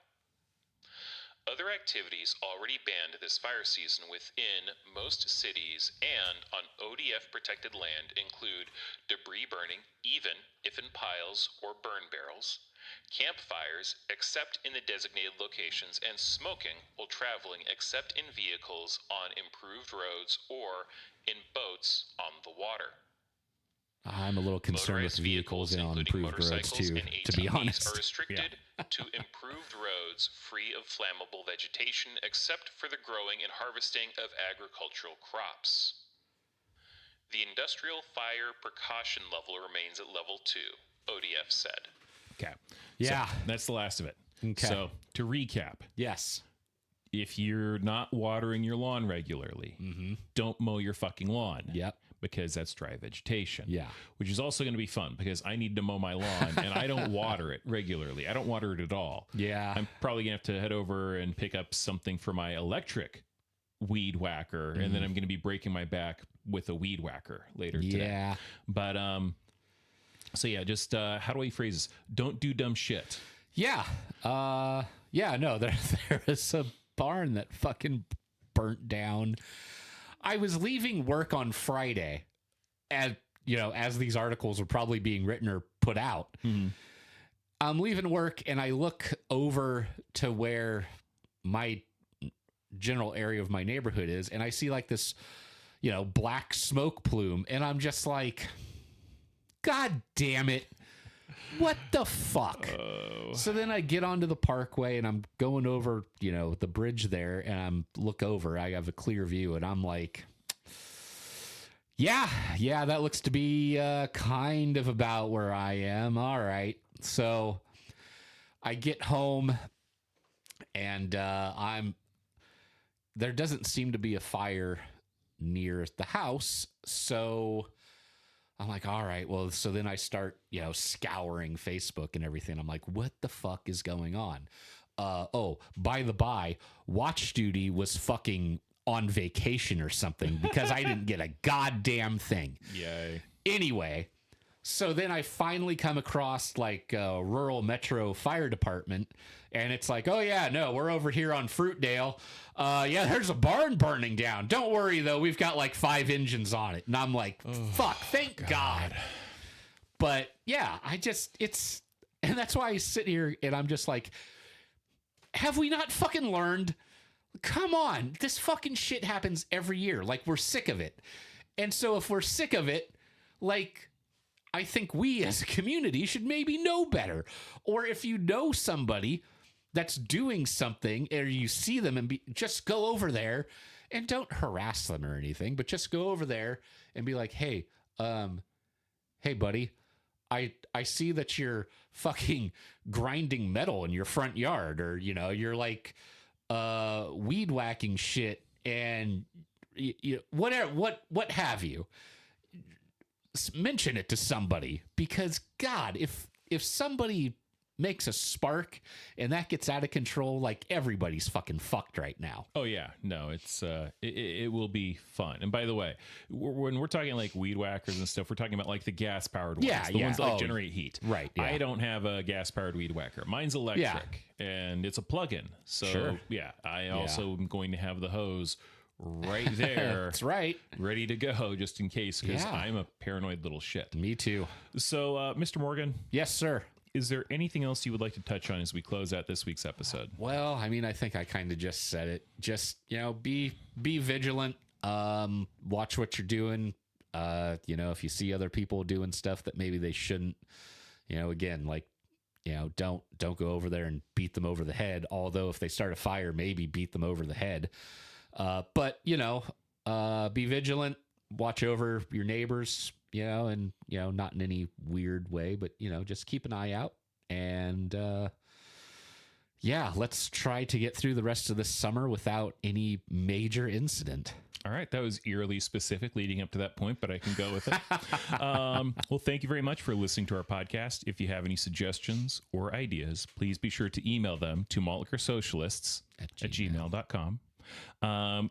Other activities already banned this fire season within most cities and on ODF-protected land include debris burning, even if in piles or burn barrels, campfires except in the designated locations, and smoking while traveling except in vehicles on improved roads or in boats on the water. I'm a little concerned with vehicles and on improved roads too, to be honest. Are restricted to improved roads free of flammable vegetation except for the growing and harvesting of agricultural crops. The industrial fire precaution level remains at level 2, ODF said. Okay. Yeah. So that's the last of it. Okay. So to recap. Yes. If you're not watering your lawn regularly, don't mow your fucking lawn. Yep. Because that's dry vegetation. Yeah. Which is also going to be fun because I need to mow my lawn and I don't water it regularly. I don't water it at all. Yeah. I'm probably going to have to head over and pick up something for my electric weed whacker. And then I'm going to be breaking my back with a weed whacker later today. Yeah. But, so yeah, just, how do I phrase this? Don't do dumb shit. Yeah. Yeah, no, there is a barn that fucking burnt down. I was leaving work on Friday, as these articles are probably being written or put out. I'm leaving work and I look over to where my general area of my neighborhood is, and I see like this, black smoke plume, and I'm just like, God damn it. What the fuck? So then I get onto the parkway and I'm going over, the bridge there, and look over. I have a clear view and I'm like, yeah, that looks to be kind of about where I am. All right. So I get home and there doesn't seem to be a fire near the house. So I'm like, all right, well, so then I start, scouring Facebook and everything. I'm like, what the fuck is going on? Oh, by the by, Watch Duty was fucking on vacation or something because I didn't get a goddamn thing. Yay. Anyway, so then I finally come across like a rural metro fire department, and it's like, oh yeah, no, we're over here on Fruitdale. Yeah, there's a barn burning down. Don't worry though, we've got like 5 engines on it. And I'm like, fuck, thank God. But yeah, and that's why I sit here and I'm just like, have we not fucking learned? Come on, this fucking shit happens every year. Like, we're sick of it. And so if we're sick of it, like, I think we as a community should maybe know better. Or if you know somebody that's doing something, or you see them and just go over there and don't harass them or anything, but just go over there and be like, hey, buddy, I see that you're fucking grinding metal in your front yard, or, you're like weed whacking shit and whatever, what have you. Mention it to somebody, because God, if somebody makes a spark and that gets out of control, like everybody's fucking fucked right now. Oh yeah, no, it's it will be fun. And by the way, when we're talking like weed whackers and stuff, we're talking about like the gas powered ones, the ones that like generate heat. Right. Yeah. I don't have a gas powered weed whacker. Mine's electric and it's a plug-in. So I also am going to have the hose right there. That's right. Ready to go just in case, because I'm a paranoid little shit. Me too. So, Mr. Morgan. Yes, sir. Is there anything else you would like to touch on as we close out this week's episode? Well, I mean, I think I kind of just said it. Just, be vigilant. Watch what you're doing. If you see other people doing stuff that maybe they shouldn't, again, like, don't go over there and beat them over the head. Although if they start a fire, maybe beat them over the head. But be vigilant, watch over your neighbors, and, not in any weird way, but, just keep an eye out. And, let's try to get through the rest of this summer without any major incident. All right. That was eerily specific leading up to that point, but I can go with it. Well, thank you very much for listening to our podcast. If you have any suggestions or ideas, please be sure to email them to montlickersocialists@gmail.com.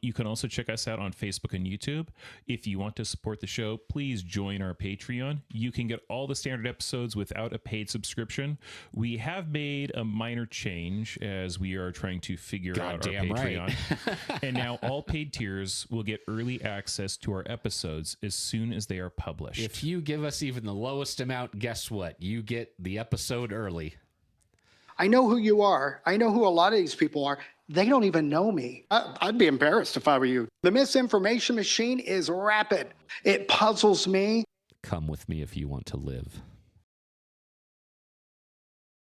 You can also check us out on Facebook and YouTube. If you want to support the show, please join our Patreon. You can get all the standard episodes without a paid subscription. We have made a minor change as we are trying to figure out our Patreon. Right. And now all paid tiers will get early access to our episodes as soon as they are published. If you give us even the lowest amount, guess what? You get the episode early. I know who you are. I know who a lot of these people are. They don't even know me. I'd be embarrassed if I were you. The misinformation machine is rapid. It puzzles me. Come with me if you want to live.